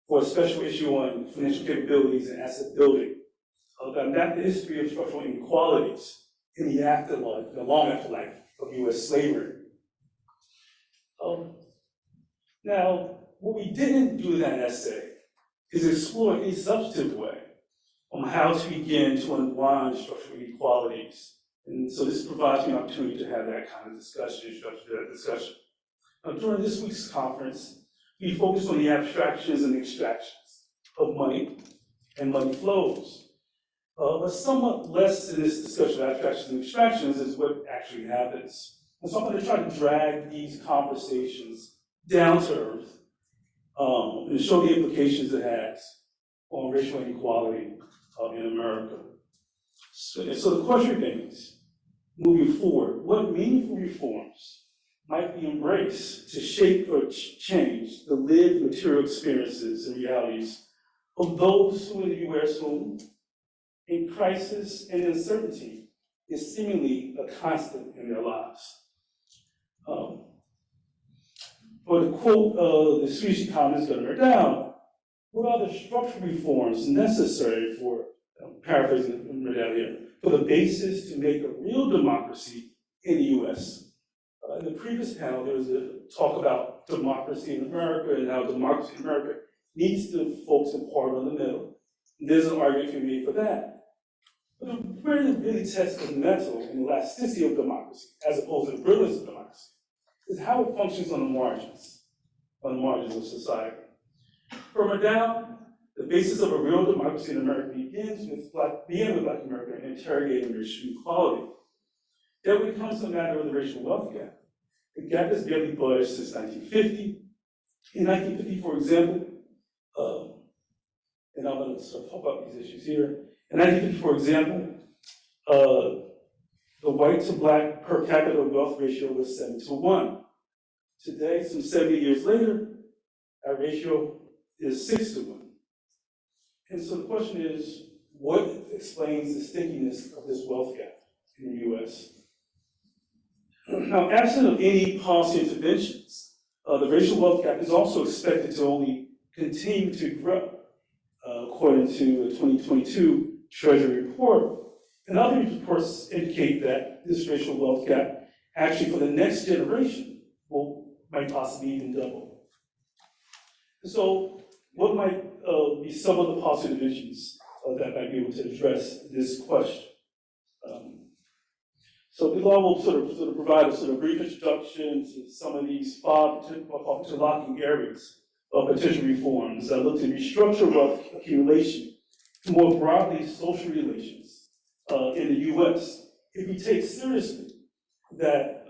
for a special issue on financial capabilities and asset building that mapped the history of structural inequalities in the afterlife, the long afterlife of U.S. slavery. Now, what we didn't do in that essay is explore a substantive way on how to begin to unwind structural inequalities. And so this provides me an opportunity to have that kind of discussion, structure that discussion. During this week's conference, we focused on the abstractions and extractions of money and money flows. But somewhat less in this discussion of abstractions and extractions is what actually happens. And so I'm going to try to drag these conversations down to earth and show the implications it has on racial inequality in America. So the question remains, moving forward, what meaningful reforms might be embraced to shape or change the lived material experiences and realities of those who in the U.S. whom in crisis and uncertainty is seemingly a constant in their lives. For the quote the Swedish economist Gunnar Down, what are the structural reforms necessary for, paraphrasing Gunnar here, for the basis to make a real democracy in the U.S.? In the previous panel, there was a talk about democracy in America and how democracy in America needs to focus in part on the middle. And there's an argument to be made for that. But where it really tests the metal and elasticity of democracy, as opposed to the brilliance of democracy, is how it functions on the margins of society. Further down, the basis of a real democracy in America begins with Black America and interrogating racial equality. Then when it comes to the matter of the racial wealth gap, the gap has barely budged since 1950. In 1950, for example, and I'm going to sort of talk about these issues here. In 1950, for example, the white to black per capita wealth ratio was 7-to-1. Today, some 70 years later, that ratio is 6-to-1. And so the question is, what explains the stickiness of this wealth gap in the US? Now, absent of any policy interventions, the racial wealth gap is also expected to only continue to grow, according to the 2022 Treasury report. And other reports indicate that this racial wealth gap, actually for the next generation, will might possibly even double. And so what might be some of the policy divisions that might be able to address this question? So the law will sort of provide a sort of brief introduction to some of these five interlocking areas of potential reforms that look to restructure wealth accumulation to more broadly social relations in the US. If we take seriously that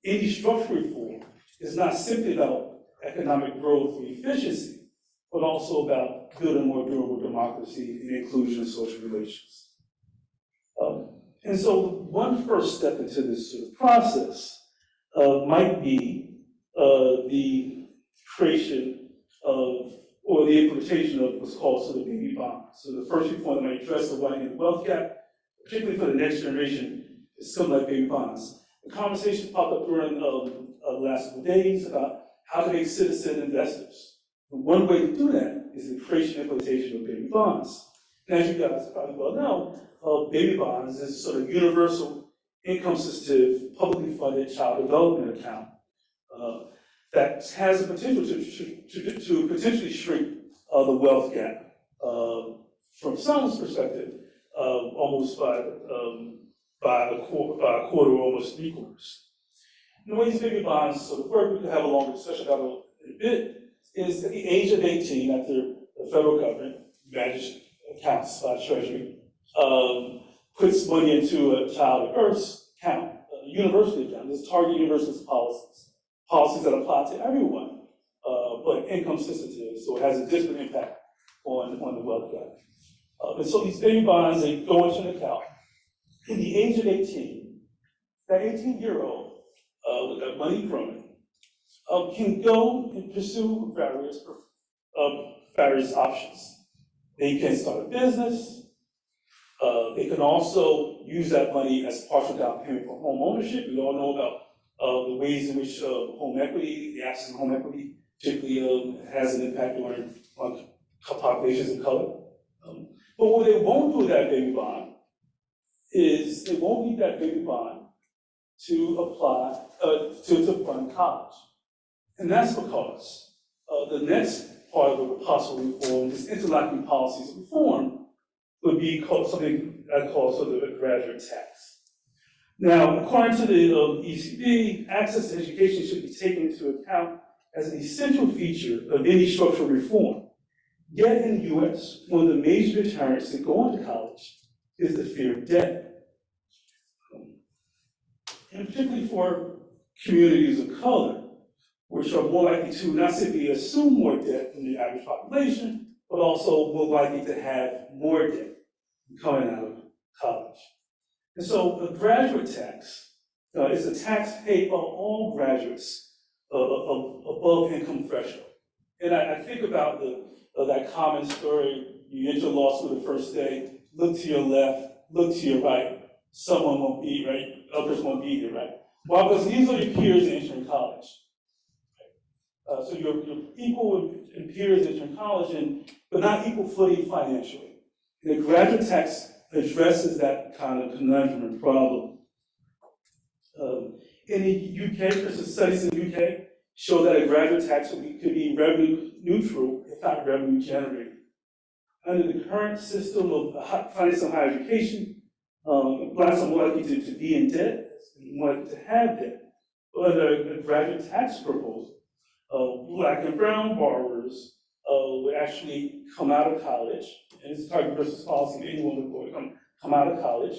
any structural reform is not simply about economic growth or efficiency, but also about building more durable democracy and inclusion in social relations. And so one first step into this sort of process might be the creation of, or the implementation of what's called sort of baby bonds. So the first reform that might address the widening of the wealth gap, particularly for the next generation, is something like baby bonds. The conversations popped up during the last couple of days about how to make citizen investors. And one way to do that is the creation and implementation of baby bonds. And as you guys probably well know, baby bonds is a sort of universal income-sensitive, publicly funded child development account that has the potential to potentially shrink the wealth gap from someone's perspective, almost by a quarter or almost 3/4. And the way these baby bonds sort of work, we can have a longer discussion about it in a bit, is at the age of 18, after the federal government managed accounts by Treasury, puts money into a child at birth account, a university account. There's target university policies that apply to everyone, but income sensitive, so it has a disparate impact on the wealth gap. And so these baby bonds, they go into an account. In the age of 18, that 18-year-old with that money growing can go and pursue various options. They can start a business. They can also use that money as partial down payment for home ownership. We all know about the ways in which home equity, the absence of home equity, particularly has an impact on populations of color. But what they won't do with that baby bond is they won't need that baby bond to apply to fund college. And that's because the next part of the possible reform, this interlocking policies of reform, would be called something I call sort of a graduate tax. Now, according to the ECB, access to education should be taken into account as an essential feature of any structural reform. Yet in the US, one of the major deterrents to going to college is the fear of debt. And particularly for communities of color, which are more likely to not simply assume more debt than the average population, but also more likely to have more debt coming out of college. And so a graduate tax is a tax paid by all graduates above income threshold. And I think about that common story, you enter law school the first day, look to your left, look to your right, someone won't be, right? Others won't be here, right? Well, because these are your peers entering college. So you're equal in peers entering college, but not equal footing financially. And the graduate tax addresses that kind of conundrum and problem. In the UK, for instance, studies in the UK show that a graduate tax could be revenue neutral, if not revenue generating. Under the current system of financing higher education, Blacks are more likely to be in debt, more likely to have debt. But under a graduate tax proposal, Black and brown borrowers would actually come out of college, and it's a target versus policy, anyone would come out of college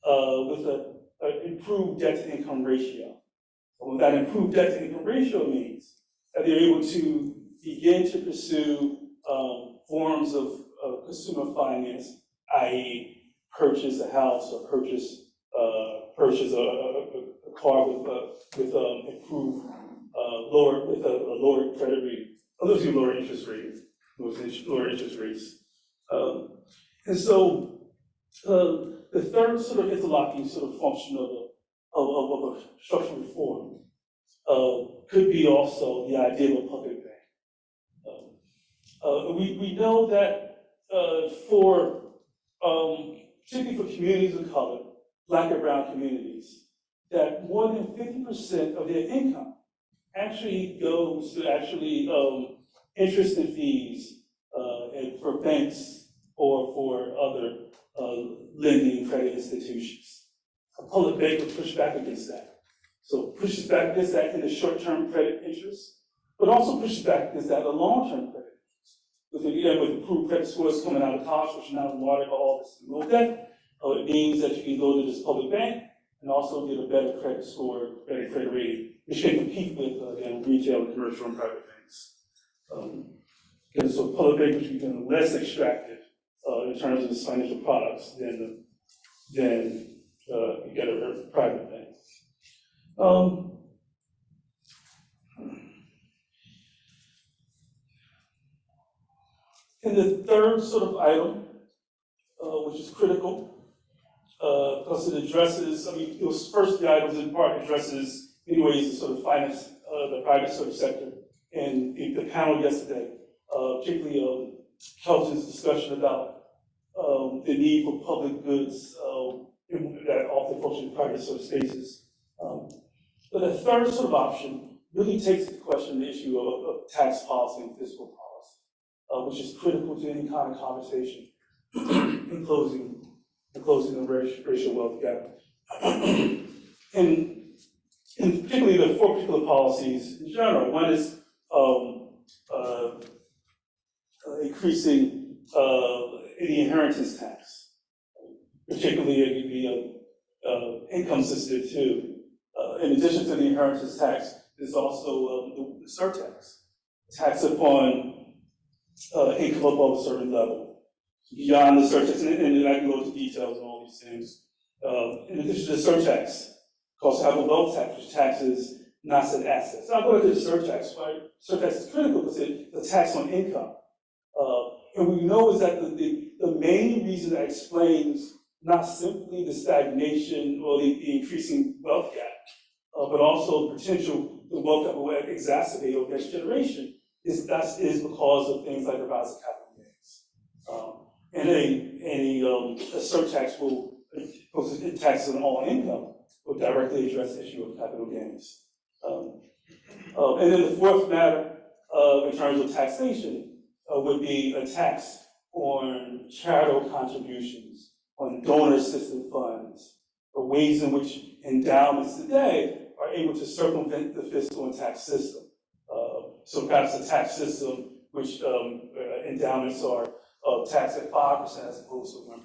with an improved debt to income ratio. And what that improved debt to income ratio means that they're able to begin to pursue forms of consumer finance, i.e., purchase a house or purchase a car with improved lower credit rating, lower interest rates. And so the third sort of interlocking sort of function of a structural reform could be also the idea of a public bank. We know that particularly for communities of color, Black and brown communities, that more than 50% of their income actually goes to interest and fees and for banks or for other lending credit institutions. A public bank would push back against that. So pushes back against that in the short-term credit interest, but also pushes back against that in the long-term credit interest. With improved credit scores coming out of college, which are now rewarded by all this low debt, it means that you can go to this public bank and also get a better credit score, better credit rating, which can compete with again, retail and commercial and private banks. And so public bank which become less extractive in terms of its financial products than you get a private bank. And the third sort of item, which is critical, because it addresses, those first three items in part addresses many ways to sort of finance the private sort of sector. And the panel yesterday, particularly Kelton's discussion about the need for public goods that often function in private sort of spaces. But the third sort of option really takes the question, the issue of tax policy and fiscal policy, which is critical to any kind of conversation in closing the racial wealth gap. and particularly the four particular policies in general. One is increasing the inheritance tax, particularly the income sensitive too. In addition to the inheritance tax, there's also the surtax, tax upon income above a certain level. Beyond the surtax, and I can go into details on all these things. In addition to the surtax, also have a wealth tax, which taxes non-asset assets. Now, going to the surtax, right? Surtax is critical because it's the tax on income. And we know is that the main reason that explains not simply the stagnation or the increasing wealth gap, but also the wealth gap will exacerbate over next generation is because of things like the rise of capital gains. And a surtax because it taxes on all income, will directly address the issue of capital gains. And then the fourth matter in terms of taxation would be a tax on charitable contributions, on donor assistance funds, or ways in which endowments today are able to circumvent the fiscal and tax system. So perhaps a tax system which endowments are taxed at 5% as opposed to 1%.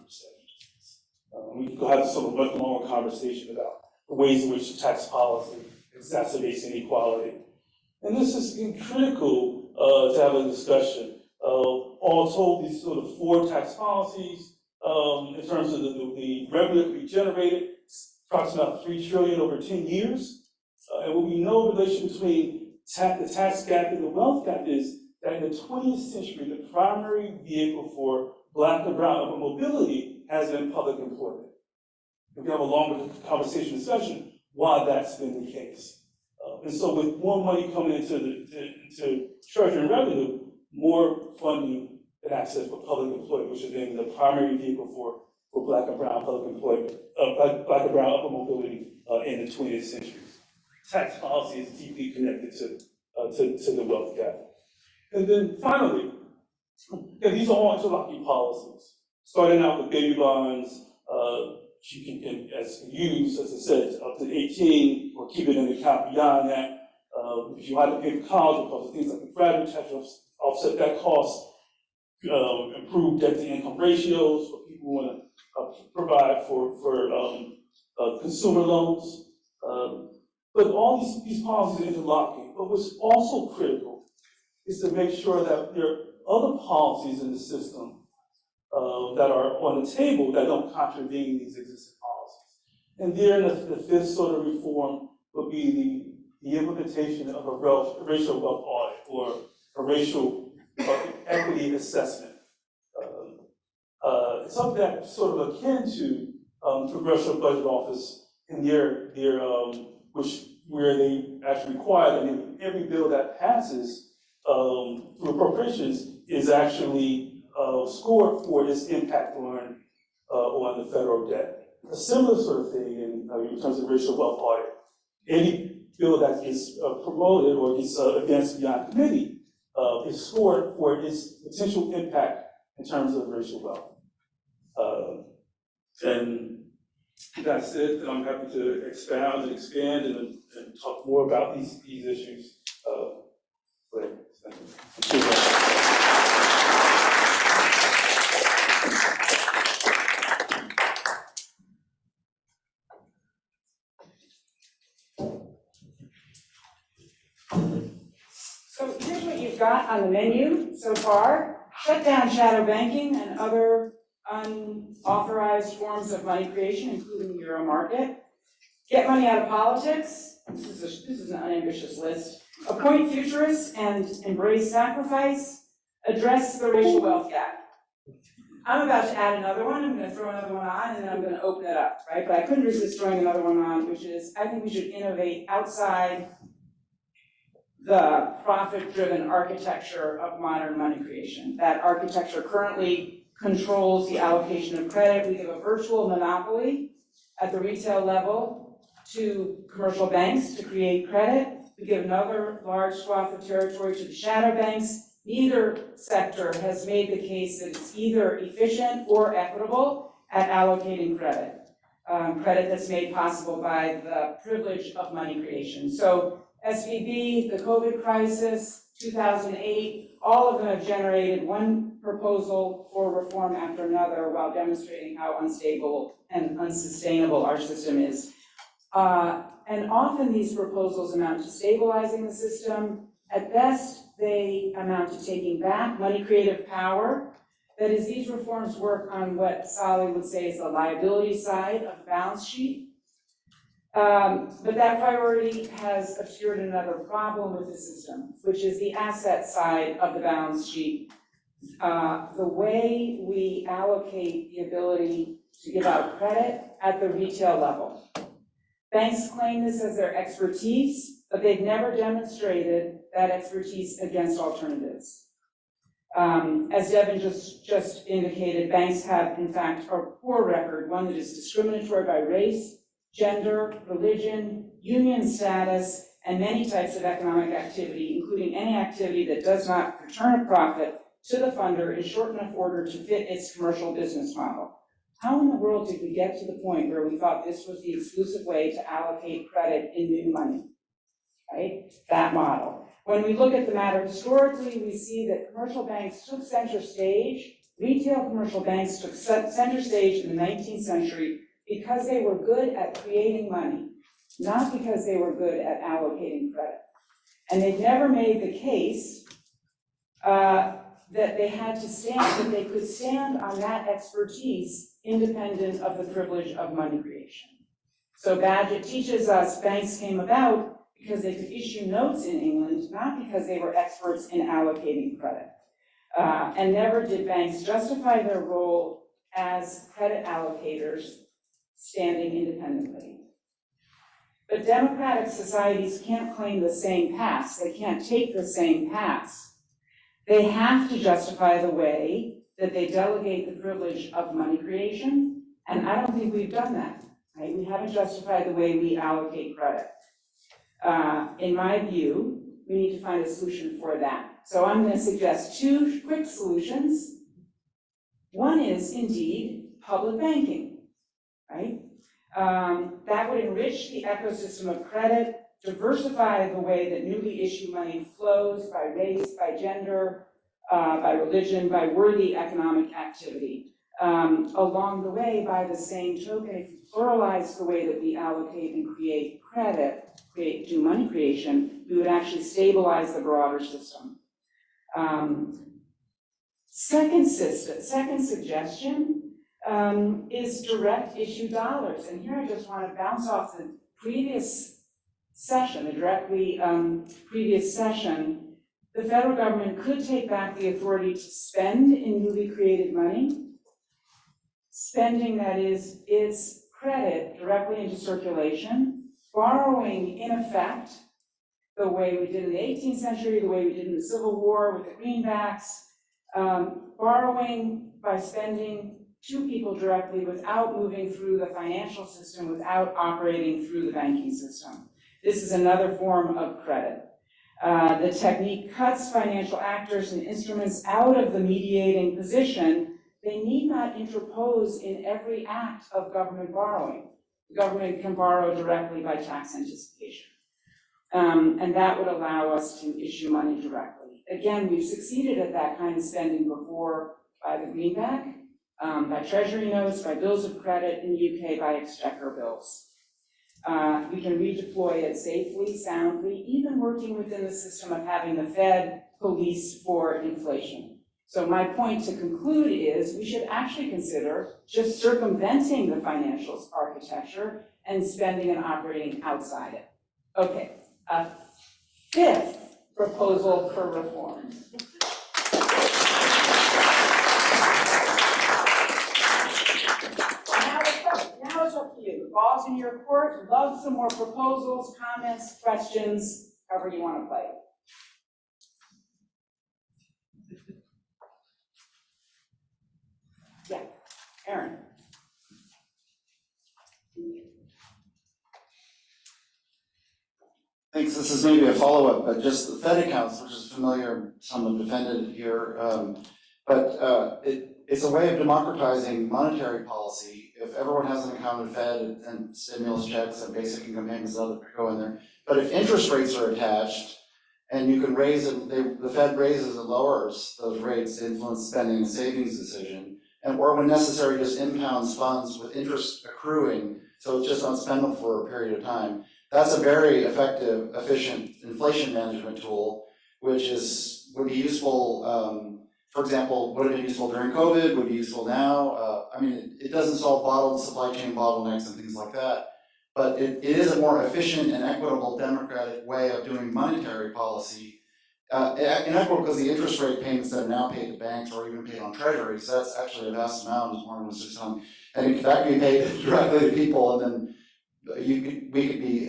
We can have sort of a much longer conversation about the ways in which tax policy exacerbates inequality. And this is critical to have a discussion. All told, these sort of four tax policies, in terms of the revenue that we generated, approximately $3 trillion over 10 years. And what we know in relation between the tax gap and the wealth gap is that in the 20th century, the primary vehicle for Black and brown urban mobility has been public employment. We can have a longer conversation discussion why that's been the case. And so with more money coming into Treasury and revenue, more funding and access for public employment, which has been the primary vehicle for Black and brown public employment, Black and brown urban mobility in the 20th century. Tax policy is deeply connected to the wealth gap. And then finally, these are all interlocking policies. Starting out with baby bonds, you can use, as I said, up to 18, or keep it in account beyond that. If you want to pay for college, because of things like the graduate tax, offset that cost, improve debt to income ratios for people who want to provide for consumer loans. But all these policies are interlocking. But what's also critical is to make sure that there are other policies in the system that are on the table that don't contravene these existing policies. And there, the fifth sort of reform would be the implementation of a racial wealth audit or a racial equity assessment. Something that's sort of akin to the Congressional Budget Office in where they actually require that in every bill that passes through appropriations is actually scored for its impact on the federal debt. A similar sort of thing in terms of racial wealth audit. Any bill that is promoted or is advanced beyond committee is scored for its potential impact in terms of racial wealth. And that's it. I'm happy to expound and expand and talk more about these issues. Thank you. So here's what you've got on the menu so far. Shut down shadow banking and other unauthorized forms of money creation, including the euro market. Get money out of politics. This is an unambitious list. Appoint futurists and embrace sacrifice. Address the racial wealth gap. I'm about to add another one. I'm going to throw another one on, and then I'm going to open it up, right? But I couldn't resist throwing another one on, which is I think we should innovate outside the profit-driven architecture of modern money creation. That architecture currently controls the allocation of credit. We give a virtual monopoly at the retail level to commercial banks to create credit. We give another large swath of territory to the shadow banks. Neither sector has made the case that it's either efficient or equitable at allocating credit. Credit that's made possible by the privilege of money creation. So SVB, the COVID crisis, 2008, all of them have generated one proposal for reform after another while demonstrating how unstable and unsustainable our system is. And often these proposals amount to stabilizing the system. At best, they amount to taking back money creative power. That is, these reforms work on what Solly would say is the liability side of the balance sheet. But that priority has obscured another problem with the system, which is the asset side of the balance sheet. The way we allocate the ability to give out credit at the retail level. Banks claim this as their expertise, but they've never demonstrated that expertise against alternatives. As Devin just indicated, banks have, in fact, a poor record, one that is discriminatory by race, gender, religion, union status, and many types of economic activity, including any activity that does not return a profit to the funder in short enough order to fit its commercial business model. How in the world did we get to the point where we thought this was the exclusive way to allocate credit in new money, right? That model. When we look at the matter historically, we see that commercial banks took center stage. Retail commercial banks took center stage in the 19th century because they were good at creating money, not because they were good at allocating credit. And they've never made the case that they had to stand, that they could stand on that expertise independent of the privilege of money creation. So Badgett teaches us banks came about because they could issue notes in England, not because they were experts in allocating credit. And never did banks justify their role as credit allocators standing independently. But democratic societies can't claim the same paths. They can't take the same paths. They have to justify the way that they delegate the privilege of money creation, and I don't think we've done that, right? We haven't justified the way we allocate credit. In my view, we need to find a solution for that. So I'm going to suggest two quick solutions. One is, indeed, public banking, right? That would enrich the ecosystem of credit, diversify the way that newly issued money flows by race, by gender, by religion, by worthy economic activity. Along the way, by the same token, if you pluralize the way that we allocate and create credit, do money creation, we would actually stabilize the broader system. Second suggestion is direct issue dollars. And here I just want to bounce off the previous session, previous session. The federal government could take back the authority to spend in newly created money, spending that is its credit directly into circulation, borrowing in effect the way we did in the 18th century, the way we did in the Civil War with the greenbacks, borrowing by spending to people directly without moving through the financial system, without operating through the banking system. This is another form of credit. The technique cuts financial actors and instruments out of the mediating position. They need not interpose in every act of government borrowing. The government can borrow directly by tax anticipation. And that would allow us to issue money directly. Again, we've succeeded at that kind of spending before by the greenback, by Treasury notes, by bills of credit, in the UK by exchequer bills. We can redeploy it safely, soundly, even working within the system of having the Fed police for inflation. So my point to conclude is we should actually consider just circumventing the financial architecture and spending and operating outside it. Okay, a fifth proposal for reform. Now it's up to you. The ball's in your court. Love some more proposals, comments, questions, however you want to play it. Yeah, Aaron. Thanks. This is maybe a follow-up, but just the Fed accounts, which is familiar, some have defended here, it's a way of democratizing monetary policy. If everyone has an account at Fed and stimulus checks and basic income payments and other go in there, but if interest rates are attached and you can raise it, the Fed raises and lowers those rates to influence spending and savings decision, and or when necessary just impounds funds with interest accruing, so it's just unspendable for a period of time. That's a very effective, efficient inflation management tool, which would be useful, for example, would have been useful during COVID, would be useful now. I mean, it doesn't solve supply chain bottlenecks and things like that, but it is a more efficient and equitable democratic way of doing monetary policy. Inequitable because the interest rate payments that are now paid to banks or even paid on treasuries, that's actually a vast amount, as Morgan was just telling. And that could be paid directly to people, and then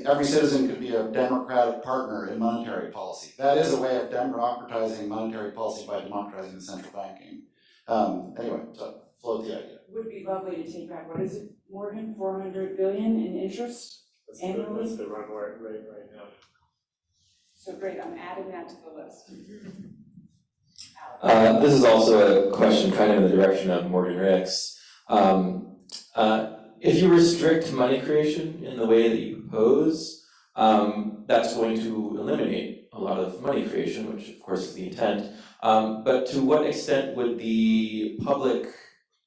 every citizen could be a democratic partner in monetary policy. That is a way of democratizing monetary policy by democratizing the central banking. Anyway, so float the idea. Would be lovely to take back, what is it, Morgan, 400 billion in interest annually? That's the run rate right now. So great, I'm adding that to the list. This is also a question kind of in the direction of Morgan Ricks. If you restrict money creation in the way that you propose, that's going to eliminate a lot of money creation, which of course is the intent. But to what extent would the public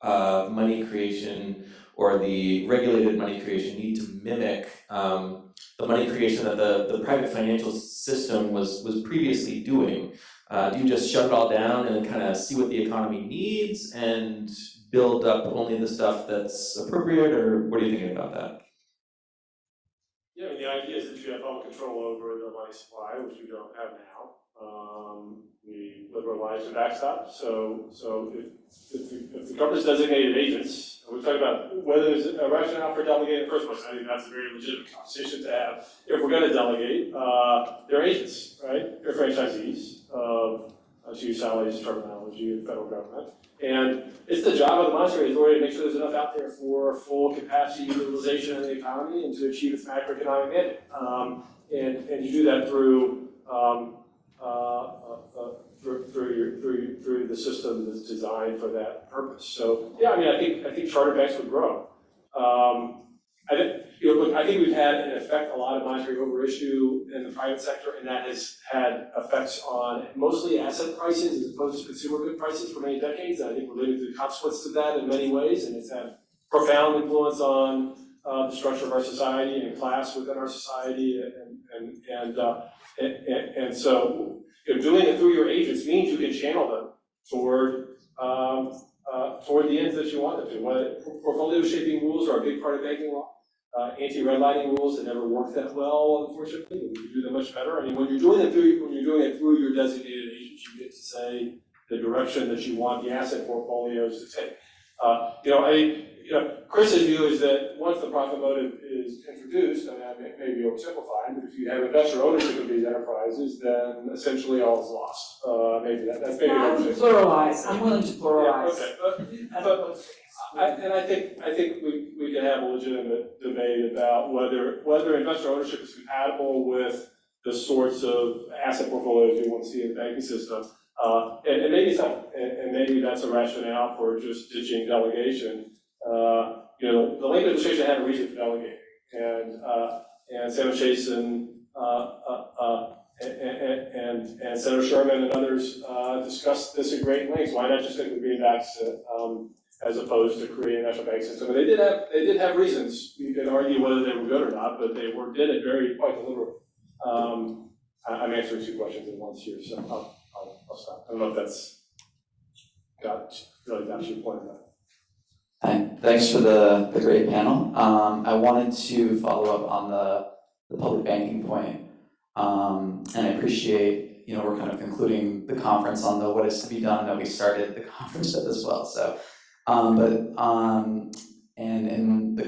money creation or the regulated money creation need to mimic the money creation that the private financial system was previously doing? Do you just shut it all down and then kind of see what the economy needs and build up only the stuff that's appropriate, or what are you thinking about that? Yeah, I mean, the idea is that you have public control over the money supply, which you don't have now. We liberalized the backstop, so if the government's designated agents, we're talking about whether there's a rationale for delegating in the first place. I think that's a very legitimate conversation to have. If we're going to delegate, they're agents, right? They're franchisees of, to use Sally's terminology, of the federal government. And it's the job of the monetary authority to make sure there's enough out there for full capacity utilization in the economy and to achieve its macroeconomic mandate. And you do that through through the system that's designed for that purpose. So yeah, I mean, I think charter banks would grow. I think we've had in effect a lot of monetary overissue in the private sector, and that has had effects on mostly asset prices as opposed to consumer good prices for many decades. And I think we're living through the consequences of that in many ways, and it's had profound influence on the structure of our society and class within our society, and so doing it through your agents means you can channel them toward the ends that you want them to. Portfolio shaping rules are a big part of banking law. Anti-redlining rules that never worked that well, unfortunately. We can do them much better. I mean, when you're doing it through your designated agents, you get to say the direction that you want the asset portfolios to take. Chris's view is that once the profit motive is introduced, and that may be oversimplifying, but if you have investor ownership of these enterprises, then essentially all is lost. Maybe that's maybe I'm willing to pluralize. Yeah, okay. I think we can have a legitimate debate about whether investor ownership is compatible with the sorts of asset portfolios we want to see in the banking system. And maybe it's not, and maybe that's a rationale for just ditching delegation. The Lincoln administration had a reason for delegating, and Senator Chase and Senator Sherman and others discussed this in great lengths. Why not just stick with greenbacks as opposed to creating a national bank system? And they did have reasons. You can argue whether they were good or not, but they did it quite deliberately. I'm answering two questions at once here, so I'll stop. I don't know if that's really got your point or not. Hi, thanks for the great panel. I wanted to follow up on the public banking point. And I appreciate, we're kind of concluding the conference on the what is to be done that we started the conference with as well. So, and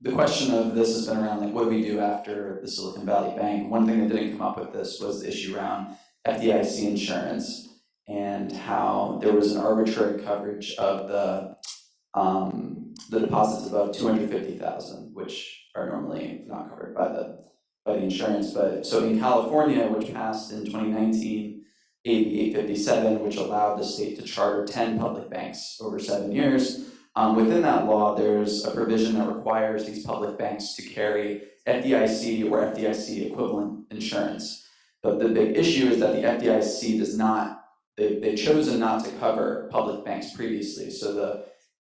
the question of this has been around, like, what do we do after the Silicon Valley Bank? One thing that didn't come up with this was the issue around FDIC insurance and how there was an arbitrary coverage of the deposits above $250,000, which are normally not covered by the insurance. But so in California, which passed in 2019, AB 857, which allowed the state to charter 10 public banks over 7 years. Within that law, there's a provision that requires these public banks to carry FDIC or FDIC equivalent insurance. But the big issue is that the FDIC does not, they've chosen not to cover public banks previously. So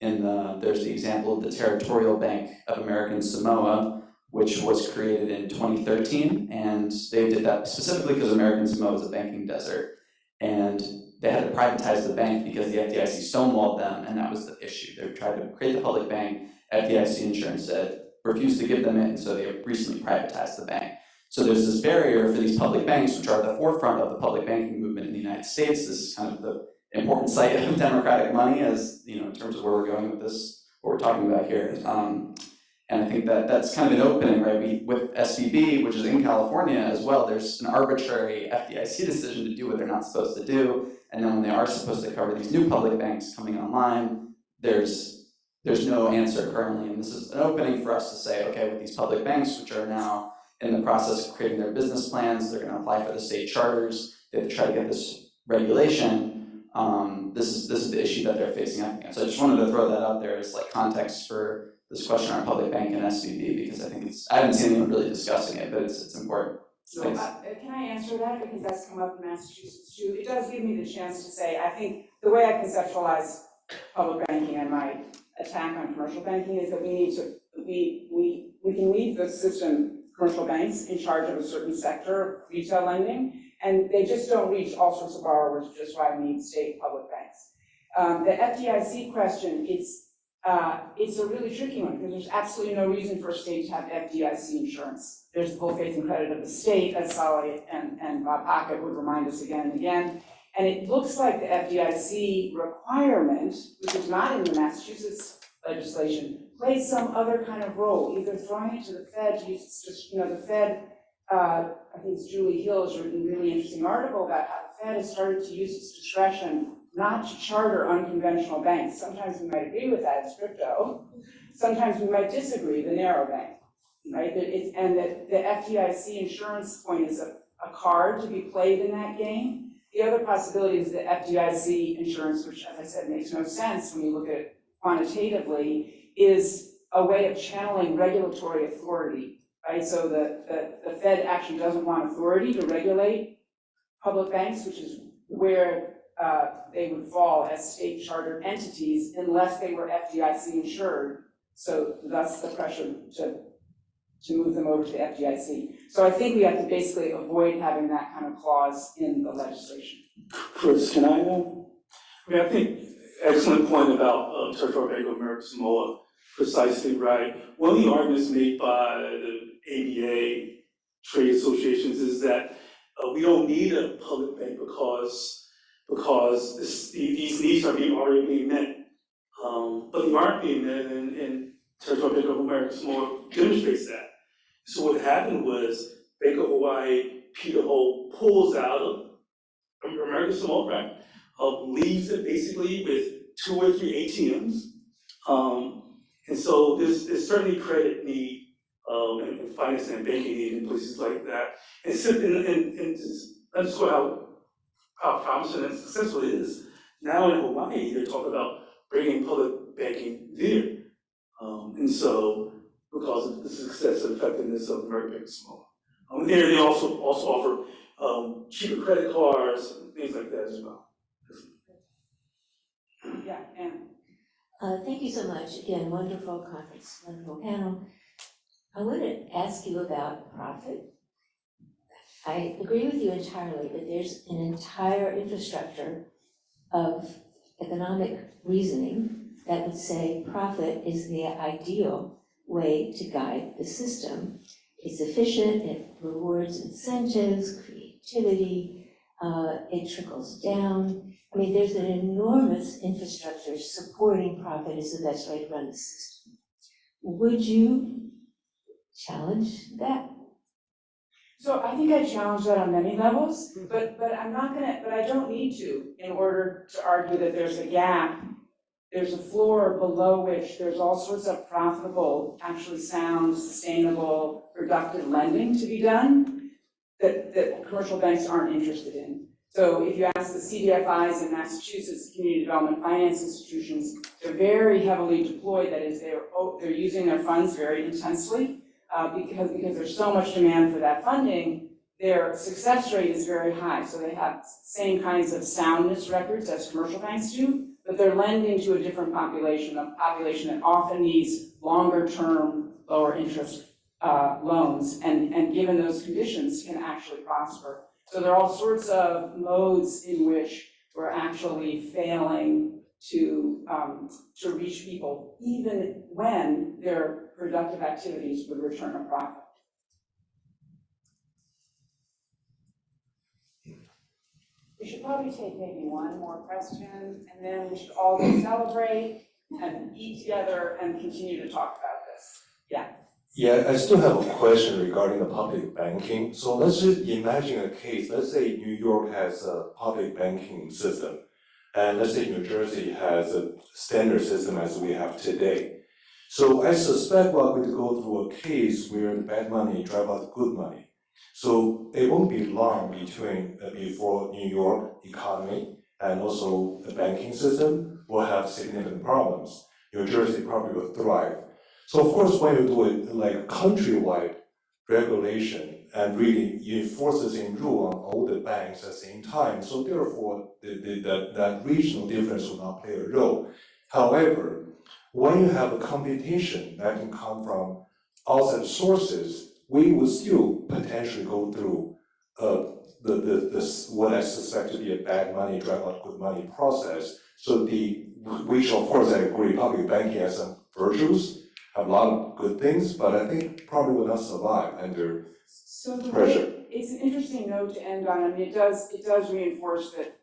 there's the example of the Territorial Bank of American Samoa, which was created in 2013, and they did that specifically because American Samoa is a banking desert, and they had to privatize the bank because the FDIC stonewalled them, and that was the issue. They tried to create the public bank, FDIC insurance said, refused to give them it, and so they recently privatized the bank. So there's this barrier for these public banks, which are at the forefront of the public banking movement in the United States. This is kind of the important site of democratic money, as in terms of where we're going with this, what we're talking about here. And I think that's kind of an opening, right? With SVB, which is in California as well, there's an arbitrary FDIC decision to do what they're not supposed to do. And then when they are supposed to cover these new public banks coming online, there's no answer currently. And this is an opening for us to say, okay, with these public banks, which are now in the process of creating their business plans, they're going to apply for the state charters, they have to try to get this regulation. This is the issue that they're facing up against. So I just wanted to throw that out there as like context for this question on public bank and SVB, because I think I haven't seen anyone really discussing it, but it's important. So can I answer that, because that's come up in Massachusetts too? It does give me the chance to say, I think the way I conceptualize public banking and my attack on commercial banking is that we can leave the system, commercial banks, in charge of a certain sector of retail lending, and they just don't reach all sorts of borrowers, which is why we need state public banks. The FDIC question, it's a really tricky one, because there's absolutely no reason for a state to have FDIC insurance. There's the full faith and credit of the state, as Sally and Bob Pocket would remind us again and again. And it looks like the FDIC requirement, which is not in the Massachusetts legislation, plays some other kind of role, either throwing it to the Fed, the Fed, I think it's Julie Hill has written a really interesting article about how the Fed has started to use its discretion not to charter unconventional banks. Sometimes we might agree with that, it's crypto. Sometimes we might disagree, the narrow bank, right? And that the FDIC insurance point is a card to be played in that game. The other possibility is the FDIC insurance, which, as I said, makes no sense when you look at it quantitatively, is a way of channeling regulatory authority, right? So the Fed actually doesn't want authority to regulate public banks, which is where they would fall as state chartered entities unless they were FDIC insured. So thus the pressure to move them over to the FDIC. So I think we have to basically avoid having that kind of clause in the legislation. Chris, can I think excellent point about Territorial Bank of American Samoa, precisely right. One of the arguments made by the ABA trade associations is that we don't need a public bank because these needs are already being met. But they aren't being met, and Territorial Bank of American Samoa demonstrates that. So what happened was Bank of Hawaii, Peter Ho, pulls out of American Samoa, right? Leaves it basically with 2 or 3 ATMs, And so there's certainly credit need, and finance and banking need in places like that. And just underscore how promising and successful it is. Now in Hawaii, they're talking about bringing public banking there. And so, because of the success and effectiveness of American Bank Small. There they also offer cheaper credit cards and things like that as well. Yeah, and Thank you so much. Again, wonderful conference, wonderful panel. I want to ask you about profit. I agree with you entirely that there's an entire infrastructure of economic reasoning that would say profit is the ideal way to guide the system. It's efficient, it rewards incentives, creativity, it trickles down. I mean, there's an enormous infrastructure supporting profit is the best way to run the system. Would you challenge that? so I think I challenge that on many levels, but I don't need to in order to argue that there's a gap. There's a floor below which there's all sorts of profitable, actually sound, sustainable, productive lending to be done that commercial banks aren't interested in. So if you ask the CDFIs in Massachusetts, community development finance institutions, they're very heavily deployed. That is, they're using their funds very intensely because there's so much demand for that funding. Their success rate is very high. So they have same kinds of soundness records as commercial banks do, but they're lending to a different population, a population that often needs longer-term, lower interest loans, and given those conditions can actually prosper. So there are all sorts of modes in which we're actually failing to reach people, even when their productive activities would return a profit. We should probably take maybe one more question, and then we should all go celebrate and eat together and continue to talk about this. Yeah. Yeah, I still have a question regarding the public banking. So let's just imagine a case. Let's say New York has a public banking system, and let's say New Jersey has a standard system as we have today. So I suspect we're going to go through a case where the bad money drive out the good money. So it won't be long before New York economy and also the banking system will have significant problems. New Jersey probably will thrive. So of course, when you do it like countrywide regulation and really enforce the same rule on all the banks at the same time, so therefore that regional difference will not play a role. However, when you have a competition that can come from outside sources, we will still potentially go through what I suspect to be a bad money, drive out good money process. So which of course I agree, public banking has some virtues, have a lot of good things, but I think probably will not survive under pressure. It's an interesting note to end on. I mean, it does reinforce that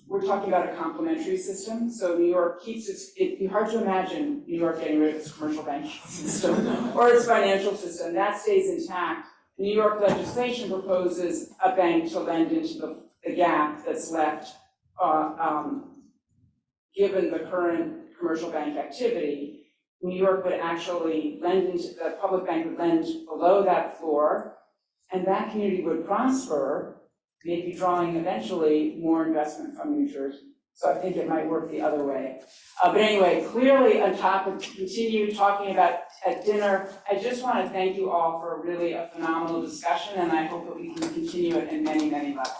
we're talking about a complementary system. So New York keeps it'd be hard to imagine New York getting rid of its commercial banking system or its financial system. That stays intact. New York legislation proposes a bank to lend into the gap that's left given the current commercial bank activity. New York would actually the public bank would lend below that floor, and that community would prosper, maybe drawing eventually more investment from New Jersey. So I think it might work the other way. But anyway, clearly on top of continue talking about at dinner, I just want to thank you all for really a phenomenal discussion, and I hope that we can continue it in many, many levels.